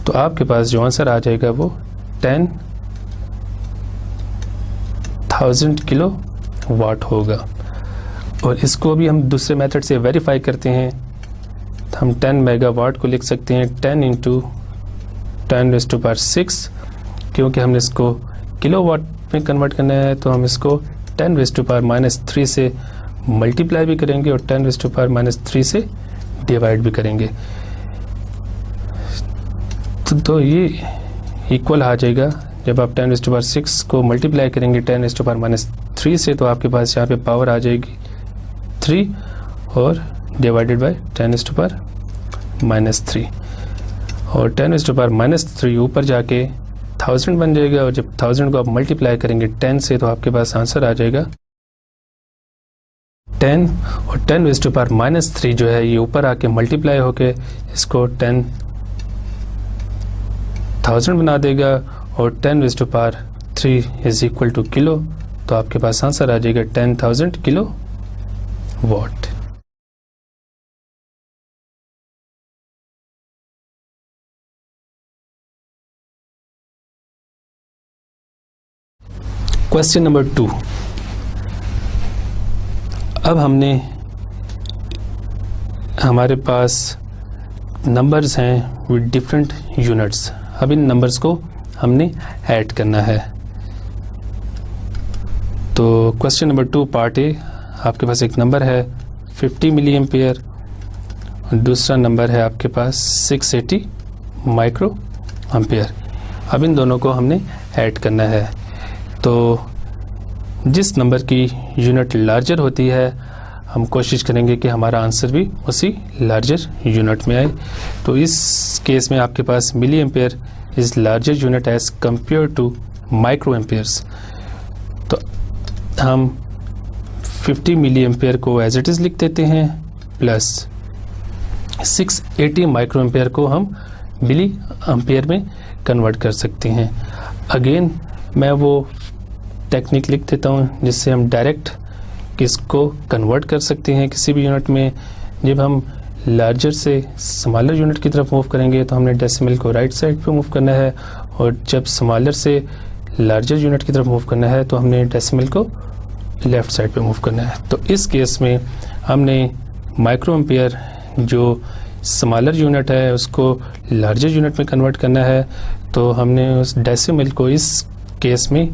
तो आपके पास जो आंसर आ जाएगा वो 10,000 किलो वाट होगा। और इसको भी हम दूसरे मेथड से वेरीफाई करते हैं। तो हम 10 मेगा वाट को लिख सकते हैं 10 इंटू 10⁻6, क्योंकि हमने इसको किलो वाट में कन्वर्ट करना है, तो हम इसको 10⁻³ से मल्टीप्लाई भी करेंगे और 10⁻³ से डिवाइड भी करेंगे। तो ये इक्वल आ जाएगा। जब आप 10⁻6 को मल्टीप्लाई करेंगे 10⁻³ से, तो आपके पास यहाँ पे पावर आ जाएगी 3 और डिवाइडेड बाय 10⁻³ और 10⁻³ ऊपर जाके 1000 बन जाएगा। और जब 1000 को आप मल्टीप्लाई करेंगे 10 से, तो आपके पास आंसर आ जाएगा 10 और 10⁻³ जो है ये ऊपर आके मल्टीप्लाई होके इसको 10,000 बना देगा और 10⁻³ इज इक्वल टू किलो, तो आपके पास आंसर आ जाएगा 10,000 किलो वाट। Question number 2। अब हमारे पास नंबर्स हैं विद डिफरेंट यूनिट्स। अब इन नंबर्स को हमने ऐड करना है। तो क्वेश्चन नंबर 2 पार्ट ए, आपके पास एक नंबर है 50 मिली एम्पियर और दूसरा नंबर है आपके पास 680 माइक्रो एम्पियर। अब इन दोनों को हमने ऐड करना है। तो जिस नंबर की यूनिट लार्जर होती है हम कोशिश करेंगे कि हमारा आंसर भी उसी लार्जर यूनिट में आए। तो इस केस में आपके पास milli ampere is larger unit as compare to micro amperes. तो हम 50 मिली एम्पियर को एज इट इज लिख देते हैं प्लस 680 माइक्रो एम्पियर को हम मिली एम्पियर में कन्वर्ट कर सकते हैं। अगेन मैं वो टेक्निक लिख देता हूँ जिससे हम डायरेक्ट किसको कन्वर्ट कर सकते हैं किसी भी यूनिट में। जब हम लार्जर से स्मॉलर यूनिट की तरफ मूव करेंगे तो हमने डेसिमल को राइट साइड पे मूव करना है, और जब स्मॉलर से लार्जर यूनिट की तरफ मूव करना है तो हमने डेसिमल को लेफ्ट साइड पे मूव करना है। तो इस केस में हमने माइक्रो एम्पियर जो स्मॉलर यूनिट है उसको लार्जर यूनिट में कन्वर्ट करना है, तो हमने उस डेसिमल को इस केस में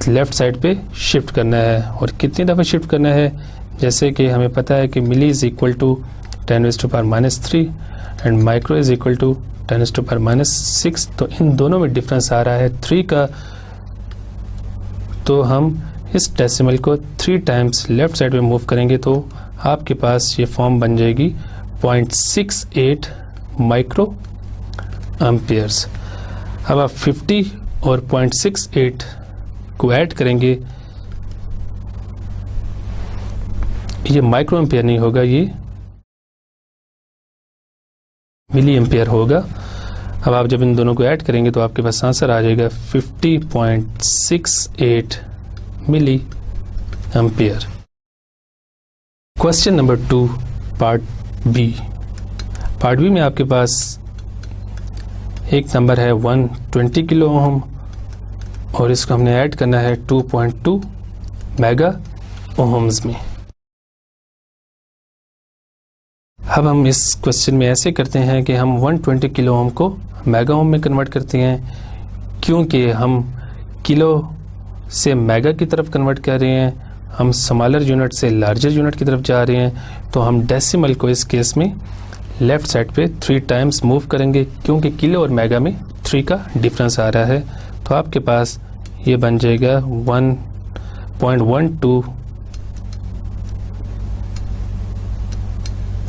लेफ्ट साइड पे शिफ्ट करना है। और कितनी दफ़ा शिफ्ट करना है, जैसे कि हमें पता है कि milli is equal to 10⁻³ and micro is equal to 10⁻⁶। तो इन दोनों में डिफरेंस आ रहा है 3 का, तो हम इस डेसिमल को 3 टाइम्स लेफ्ट साइड में मूव करेंगे तो आपके पास ये फॉर्म बन जाएगी 0.68 माइक्रो एम्पियर्स। अब आप 50 और 0.68 को ऐड करेंगे, ये माइक्रो एम्पियर नहीं होगा, ये मिली एम्पियर होगा। अब आप जब इन दोनों को ऐड करेंगे तो आपके पास आंसर आ जाएगा 50.68 milli ampere. Question number 2 part B. Part B में आपके पास एक नंबर है 120 किलो ओम और इसको हमने ऐड करना है 2.2 मेगा ओम्स में। अब हम इस क्वेश्चन में ऐसे करते हैं कि हम 120 किलो ओम को मेगा ओम में कन्वर्ट करते हैं, क्योंकि हम किलो से मेगा की तरफ कन्वर्ट कर रहे हैं, हम स्मॉलर यूनिट से लार्जर यूनिट की तरफ जा रहे हैं, तो हम डेसिमल को इस केस में लेफ्ट साइड पे 3 टाइम्स मूव करेंगे, क्योंकि किलो और मेगा में 3 का डिफरेंस आ रहा है। तो आपके पास ये बन जाएगा 1.12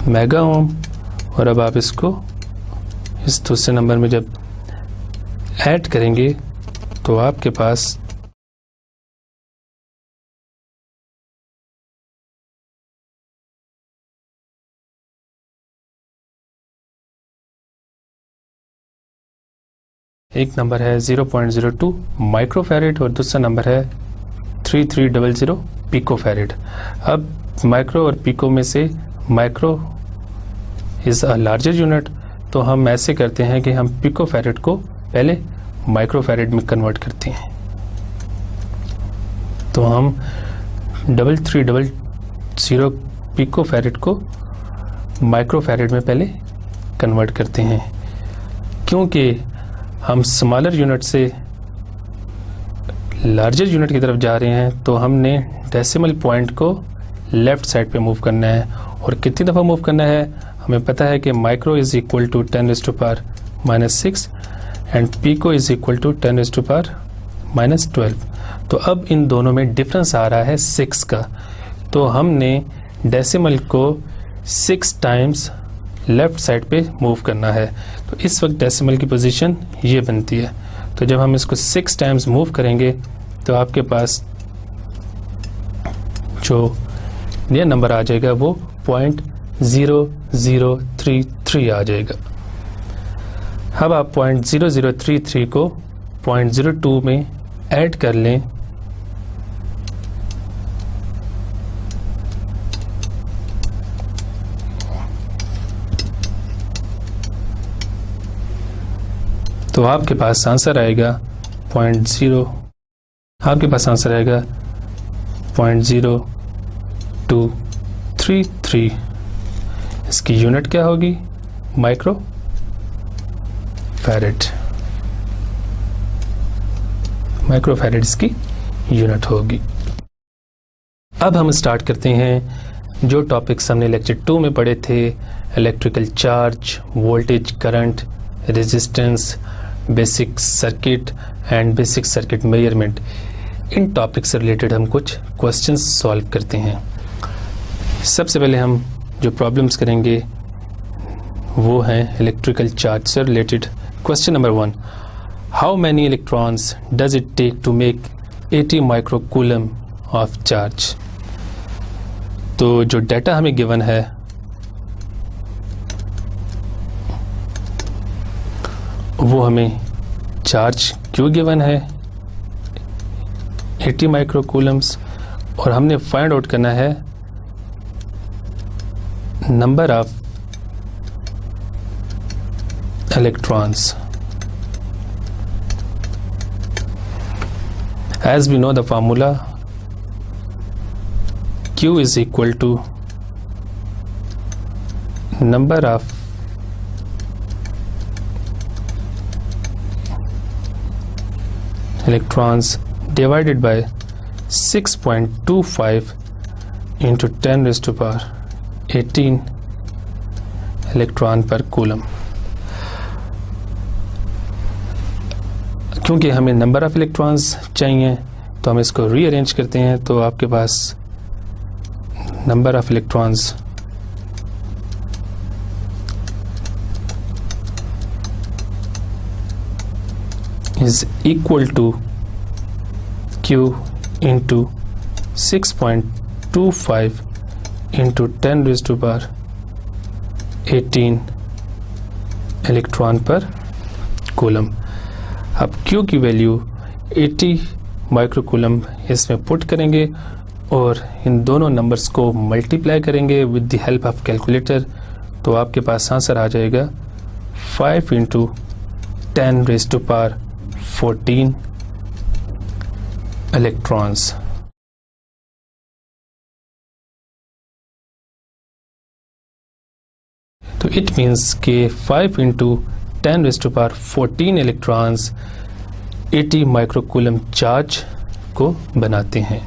मेगा ओम। और अब आप इसको इस दूसरे नंबर में जब ऐड करेंगे तो आपके पास एक नंबर है 0.02 माइक्रोफैरेड और दूसरा नंबर है 3300 पिकोफैरेड। अब माइक्रो और पिको में से micro is a larger unit, तो हम ऐसे करते हैं कि हम पिकोफैरेड को पहले माइक्रोफैरेड में कन्वर्ट करते हैं। तो हम 3300 पिकोफैरेड को माइक्रोफैरेड में पहले कन्वर्ट करते हैं। क्योंकि हम स्मॉलर यूनिट से लार्जर यूनिट की तरफ जा रहे हैं, तो हमने डेसिमल पॉइंट को लेफ्ट साइड पे मूव करना है। और कितनी दफ़ा मूव करना है, हमें पता है कि micro is equal to 10⁻⁻6 and pico is equal to 10⁻⁻12। तो अब इन दोनों में डिफरेंस आ रहा है 6 का, तो हमने डेसिमल को 6 टाइम्स लेफ्ट साइड पे मूव करना है। तो इस वक्त डेसिमल की पोजीशन ये बनती है। तो जब हम इसको 6 टाइम्स मूव करेंगे तो आपके पास जो नया नंबर आ जाएगा वो 0.0033 आ जाएगा। अब आप 0.0033 को 0.02 में ऐड कर लें, तो आपके पास आंसर आएगा 0.0233। इसकी यूनिट क्या होगी, माइक्रो फैरेड। माइक्रो फैरेड इसकी यूनिट होगी। अब हम स्टार्ट करते हैं जो टॉपिक्स हमने लेक्चर 2 में पढ़े थे, electrical charge, voltage, current, resistance, basic circuit and basic circuit measurement. In topic से रिलेटेड हम कुछ क्वेश्चंस सॉल्व करते हैं। सबसे पहले हम जो प्रॉब्लम्स करेंगे वो हैं इलेक्ट्रिकल चार्ज से रिलेटेड। Question number 1, how many electrons does it take to make 80 microcoulomb of charge. तो जो डाटा हमें गिवन है वो हमें चार्ज क्यों गिवन है 80 माइक्रोकूलम्स, और हमने फाइंड आउट करना है number of electrons. As we know the formula, Q is equal to number of electrons divided by 6.25 into 10 raised to power 18 electron पर कूलम। क्योंकि हमें नंबर ऑफ इलेक्ट्रॉन्स चाहिए तो हम इसको रीअरेंज करते हैं, तो आपके पास number of electrons is equal to Q into 6.25 into 10 raised to power 18 electron पर कूलम। अब Q की वैल्यू 80 माइक्रोकूलम इसमें पुट करेंगे और इन दोनों नंबर्स को मल्टीप्लाई करेंगे with the help of calculator, तो आपके पास आंसर आ जाएगा 5 into 10 raised to power 14 electrons। तो इट मीन्स के 5 into 10 raised to power 14 electrons 80 microcoulomb charge को बनाते हैं।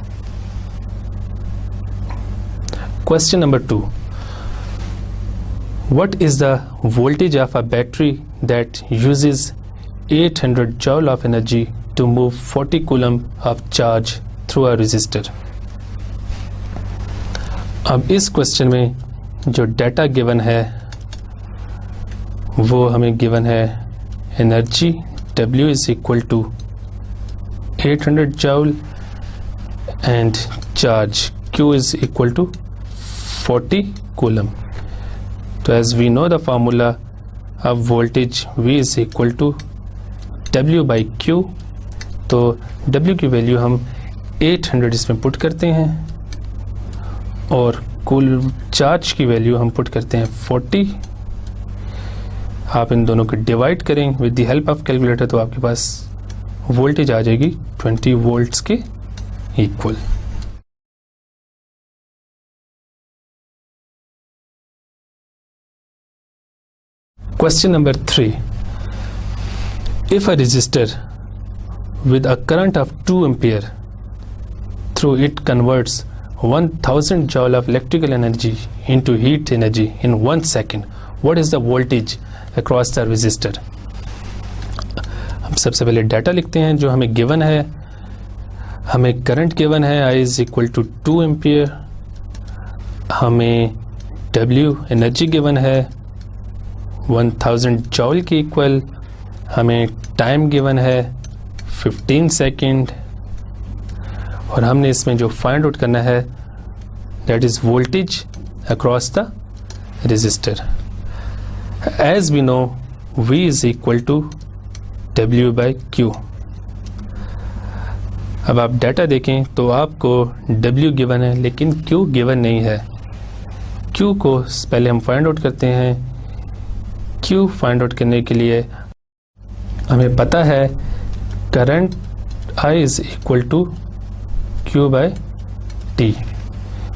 Question number 2, what is the voltage of a battery that uses 800 joule of energy to move 40 coulomb of charge through a resistor? अब इस question में जो data given है वो हमें गिवन है energy W is equal to 800 joule and charge Q is equal to 40 coulomb। तो as we know the formula of voltage V is equal to W by Q, तो W की value हम 800 इसमें put करते हैं और कुल चार्ज की वैल्यू हम पुट करते हैं 40। आप इन दोनों को डिवाइड करें with the help of calculator, तो आपके पास वोल्टेज आ जाएगी 20 वोल्ट्स के equal. Question number 3. If a resistor with a current of 2 ampere through it converts 1000 joule of electrical energy into heat energy in 1 second, what is the voltage across the resistor? हम सबसे पहले data लिखते हैं जो हमें given है। हमें current given है I is equal to 2 ampere, हमें W एनर्जी गिवन है 1000 जॉल के इक्वल, हमें टाइम गिवन है 15 सेकेंड और हमने इसमें जो फाइंड आउट करना है that is voltage across the resistor. As we know V is equal to W by Q। अब आप डाटा देखें तो आपको W गिवन है लेकिन Q गिवन नहीं है। Q को पहले हम फाइंड आउट करते हैं। Q फाइंड आउट करने के लिए हमें पता है current I is equal to Q by T।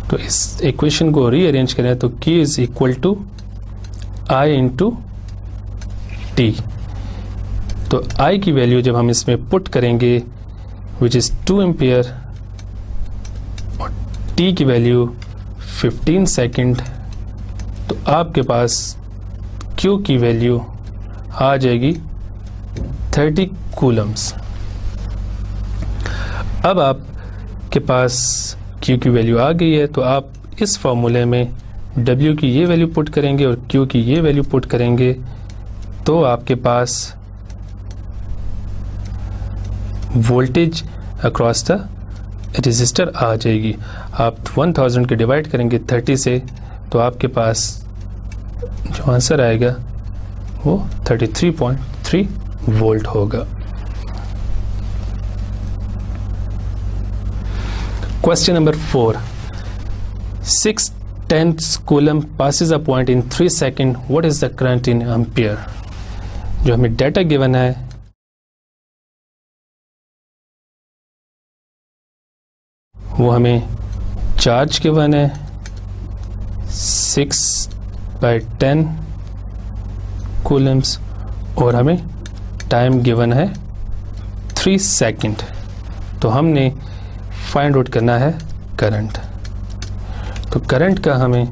तो इस इक्वेशन को रीअरेंज करें तो Q is equal to I into T। तो I की वैल्यू जब हम इसमें पुट करेंगे विच इज 2 एम्पियर और T की वैल्यू 15 सेकेंड, तो आपके पास Q की वैल्यू आ जाएगी 30 कूलम्स। अब आपके पास Q की वैल्यू आ गई है तो आप इस फॉर्मूले में W की ये वैल्यू पुट करेंगे और Q की ये वैल्यू पुट करेंगे तो आपके पास वोल्टेज अक्रॉस द रेजिस्टर आ जाएगी। आप 1000 के डिवाइड करेंगे 30 से तो आपके पास जो आंसर आएगा वो 33.3 वोल्ट होगा। Question number 4, 6/10 coulomb passes a point in 3 seconds. What is the current in ampere? जो हमें डाटा गिवन है वो हमें चार्ज गिवन है 6 6/10 कूलम्स और हमें टाइम गिवन है 3 सेकंड। तो हमने फाइंड आउट करना है करंट। तो करंट का हमें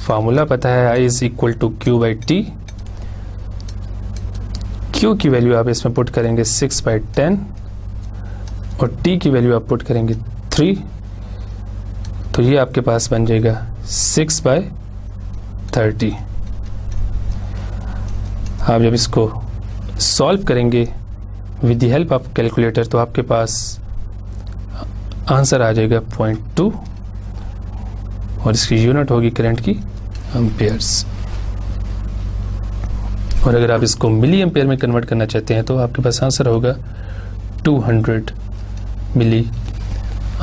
फार्मूला पता है, I is equal to Q/T। Q की वैल्यू आप इसमें पुट करेंगे 6/10 और T की वैल्यू आप पुट करेंगे 3। तो ये आपके पास बन जाएगा 6/30। आप जब इसको सॉल्व करेंगे with the help of calculator तो आपके पास आंसर आ जाएगा 0.2 और इसकी यूनिट होगी करंट की एम्पेयर्स। और अगर आप इसको मिली एम्पेयर में कन्वर्ट करना चाहते हैं तो आपके पास आंसर होगा 200 milli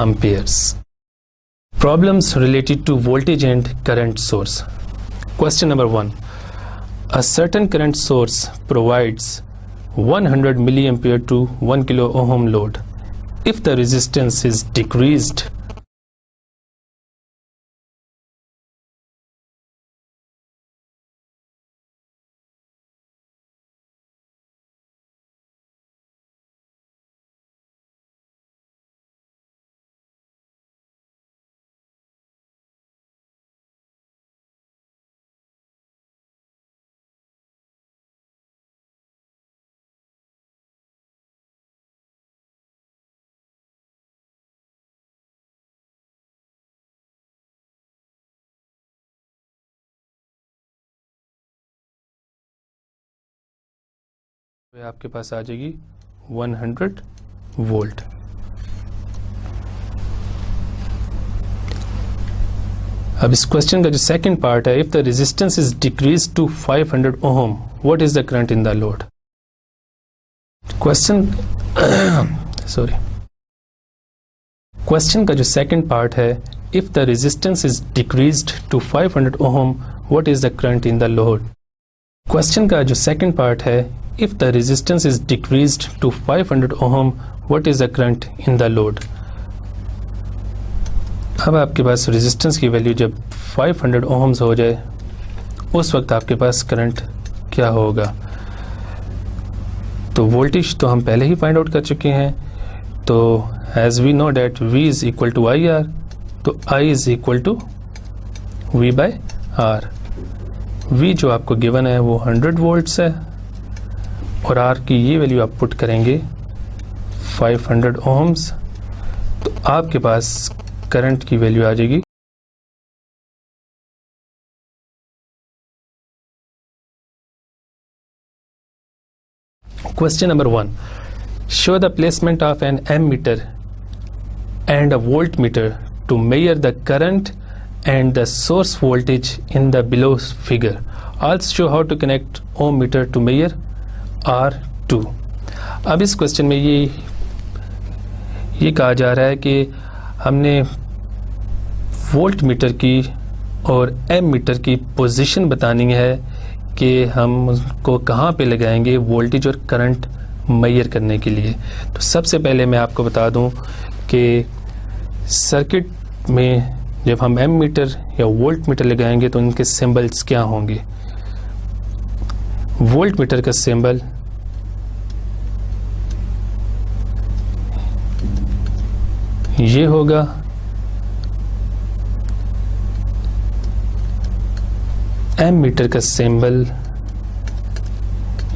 amperes. Problems related to voltage and current source. Question number 1. A certain current source provides 100 milliampere to 1 kilo ohm load. If the resistance is decreased, आपके पास आ जाएगी 100 वोल्ट। अब इस क्वेश्चन का जो सेकंड पार्ट है, if the resistance is decrease to 500 ohm what is the current in the load. Question का जो second part है, if the resistance is decreased to 500 ohm what is the current in the load. Question का जो second part है, if the resistance is decreased to 500 ohm what is the current in the load। अब आपके पास resistance की value जब 500 ohms हो जाए उस वक्त आपके पास करंट क्या होगा। तो वोल्टेज तो हम पहले ही फाइंड आउट कर चुके हैं। तो as we know that V is equal to IR, तो I is equal to V/R। V जो आपको गिवन है वो 100 वोल्ट्स है और R की ये वैल्यू आप पुट करेंगे 500 ohms, तो आपके पास करंट की वैल्यू आ जाएगी Question number 1. Show the placement of an ammeter and a voltmeter to measure the current and the source voltage in the below figure. Also show how to connect ohm meter to measure R2. अब इस question में ये कहा जा रहा है कि हमने वोल्ट मीटर की और एम मीटर की पोजीशन बतानी है कि हम उसको कहाँ पे लगाएंगे वोल्टेज और करंट मेजर करने के लिए। तो सबसे पहले मैं आपको बता दूं कि सर्किट में जब हम एम मीटर या वोल्ट मीटर लगाएंगे तो उनके सिंबल्स क्या होंगे। वोल्ट मीटर का सिंबल ये होगा, एम मीटर का सिंबल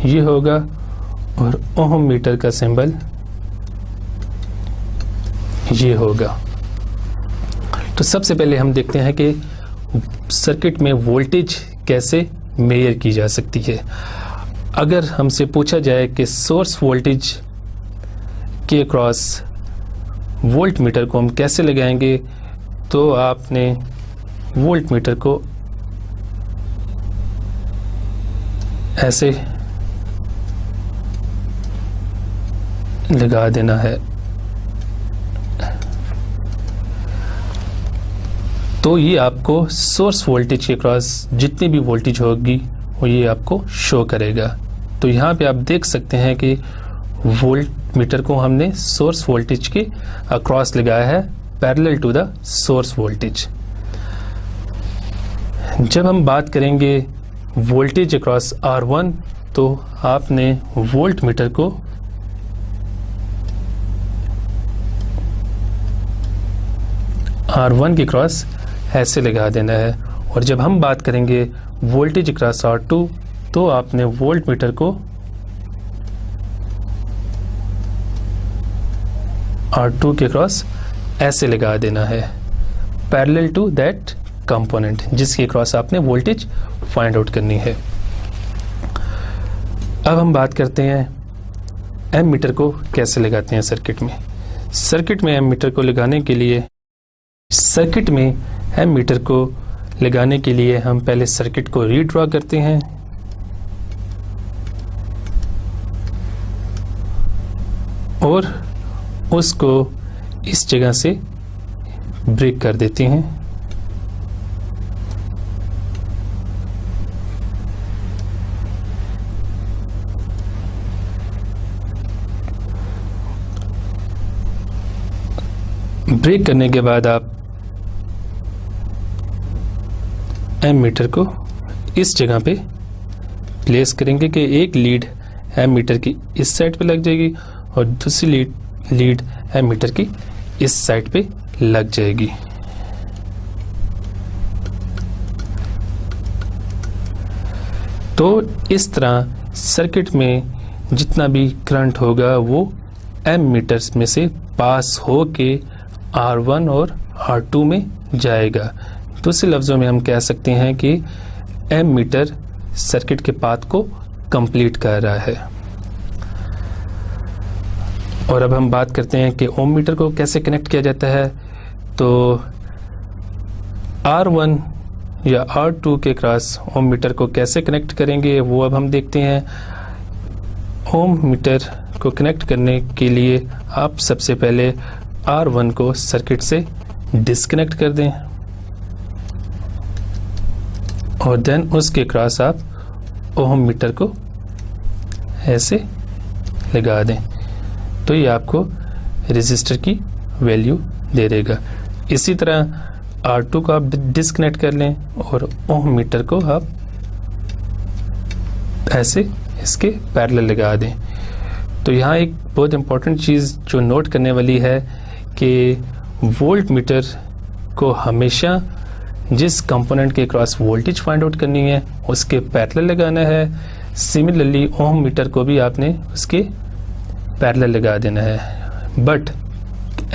ये होगा और ओम मीटर का सिंबल ये होगा। तो सबसे पहले हम देखते हैं कि सर्किट में वोल्टेज कैसे मेजर की जा सकती है। अगर हमसे पूछा जाए कि सोर्स वोल्टेज के अक्रॉस वोल्ट मीटर को हम कैसे लगाएंगे, तो आपने वोल्ट मीटर को ऐसे लगा देना है। तो ये आपको सोर्स वोल्टेज के क्रॉस जितनी भी वोल्टेज होगी वो ये आपको शो करेगा। तो यहाँ पे आप देख सकते हैं कि वोल्ट मीटर को हमने सोर्स वोल्टेज के अक्रॉस लगाया है parallel to the source voltage. जब हम बात करेंगे वोल्टेज अक्रॉस R1 तो आपने वोल्ट मीटर को R1 के क्रॉस ऐसे लगा देना है, और जब हम बात करेंगे वोल्टेज अक्रॉस R2 तो आपने वोल्ट मीटर को R2 के क्रॉस ऐसे लगा देना है, पैरेलल टू दैट कंपोनेंट जिसके क्रॉस आपने वोल्टेज फाइंड आउट करनी है। अब हम बात करते हैं एम मीटर को कैसे लगाते हैं सर्किट में। सर्किट में एम मीटर को लगाने के लिए हम पहले सर्किट को रीड्रॉ करते हैं और उसको इस जगह से ब्रेक कर देते हैं। ब्रेक करने के बाद आप एम मीटर को इस जगह पे प्लेस करेंगे कि एक लीड एम मीटर की इस साइड पे लग जाएगी और दूसरी लीड एम मीटर की इस साइड पे लग जाएगी। तो इस तरह सर्किट में जितना भी करंट होगा वो एम मीटर्स में से पास हो के R1 और R2 में जाएगा। दूसरे लफ्ज़ों में हम कह सकते हैं कि एम मीटर सर्किट के पाथ को कंप्लीट कर रहा है। और अब हम बात करते हैं कि ओम मीटर को कैसे कनेक्ट किया जाता है। तो R1 या R2 के क्रॉस ओम मीटर को कैसे कनेक्ट करेंगे वो अब हम देखते हैं। ओम मीटर को कनेक्ट करने के लिए आप सबसे पहले R1 को सर्किट से डिस्कनेक्ट कर दें और देन उसके क्रॉस आप ओम मीटर को ऐसे लगा दें, तो ये आपको रेजिस्टर की वैल्यू दे देगा। इसी तरह R2 को आप डिस्कनेक्ट कर लें और ओम मीटर को आप ऐसे इसके पैरेलल लगा दें। तो यहाँ एक बहुत इंपॉर्टेंट चीज़ जो नोट करने वाली है कि वोल्ट मीटर को हमेशा जिस कंपोनेंट के क्रॉस वोल्टेज फाइंड आउट करनी है उसके पैरेलल लगाना है। सिमिलरली ओम मीटर को भी आपने उसके पैरेलल लगा देना है, बट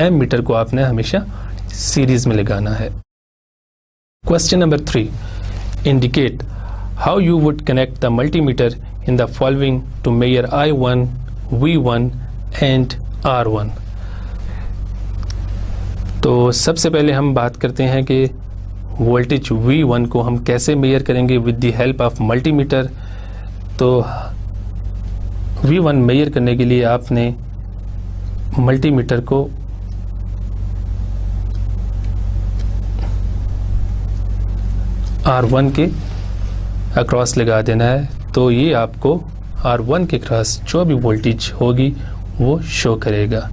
एम मीटर को आपने हमेशा सीरीज में लगाना है। Question number 3, indicate how you would connect the multimeter in the following to measure I1, V1 and R1। तो सबसे पहले हम बात करते हैं कि वोल्टेज V1 को हम कैसे मेजर करेंगे with the help of multimeter. तो V1 मेजर करने के लिए आपने मल्टीमीटर को R1 के अक्रॉस लगा देना है, तो ये आपको R1 के क्रॉस जो भी वोल्टेज होगी वो शो करेगा।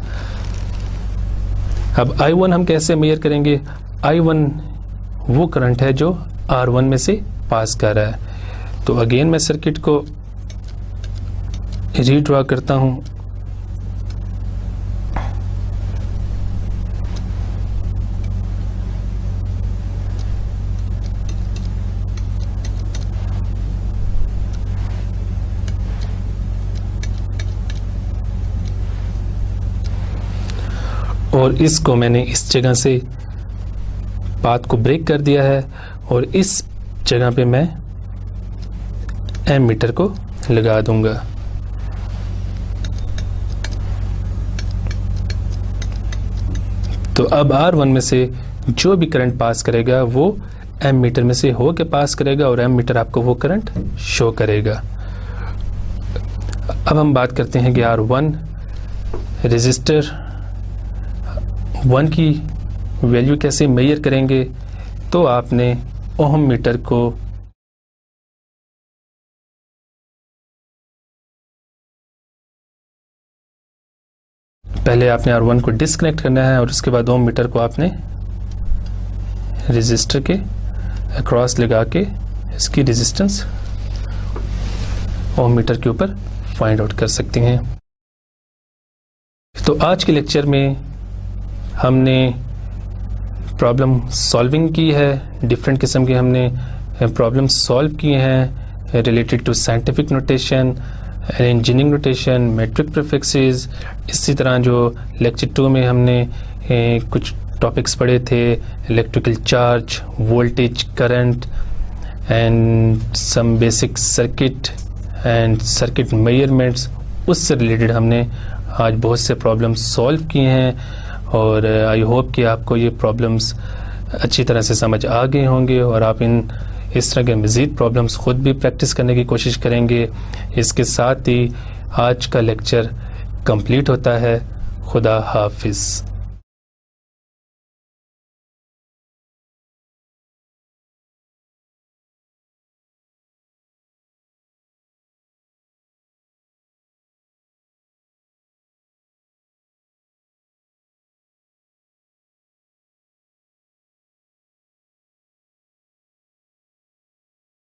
अब I1 हम कैसे मेजर करेंगे। I1 वो करंट है जो R1 में से पास कर रहा है। तो अगेन मैं सर्किट को रीड्रॉ करता हूं। और इसको मैंने इस जगह से पाथ को ब्रेक कर दिया है और इस जगह पे मैं एम मीटर को लगा दूंगा। तो अब R1 में से जो भी करंट पास करेगा वो एम मीटर में से हो के पास करेगा और एम मीटर आपको वो करंट शो करेगा। अब हम बात करते हैं कि R1 रेजिस्टर 1 की वैल्यू कैसे मेजर करेंगे। तो आपने ओम मीटर को पहले आपने R1 को डिस्कनेक्ट करना है और उसके बाद ओम मीटर को आपने रेजिस्टर के अक्रॉस लगा के इसकी रेजिस्टेंस ओम मीटर के ऊपर फाइंड आउट कर सकते हैं। तो आज के लेक्चर में हमने प्रॉब्लम सॉल्विंग की है, डिफरेंट किस्म के हमने प्रॉब्लम सॉल्व किए हैं related to scientific notation, engineering notation, metric prefixes. इसी तरह जो लेक्चर 2 में हमने कुछ टॉपिक्स पढ़े थे, electrical charge, voltage, current and some basic circuit and circuit measurements, उससे रिलेटेड हमने आज बहुत से प्रॉब्लम्स सॉल्व किए हैं और आई होप कि आपको ये प्रॉब्लम्स अच्छी तरह से समझ आ गए होंगे और आप इस तरह के मज़ीद प्रॉब्लम्स ख़ुद भी प्रैक्टिस करने की कोशिश करेंगे। इसके साथ ही आज का लेक्चर कंप्लीट होता है। खुदा हाफिज़।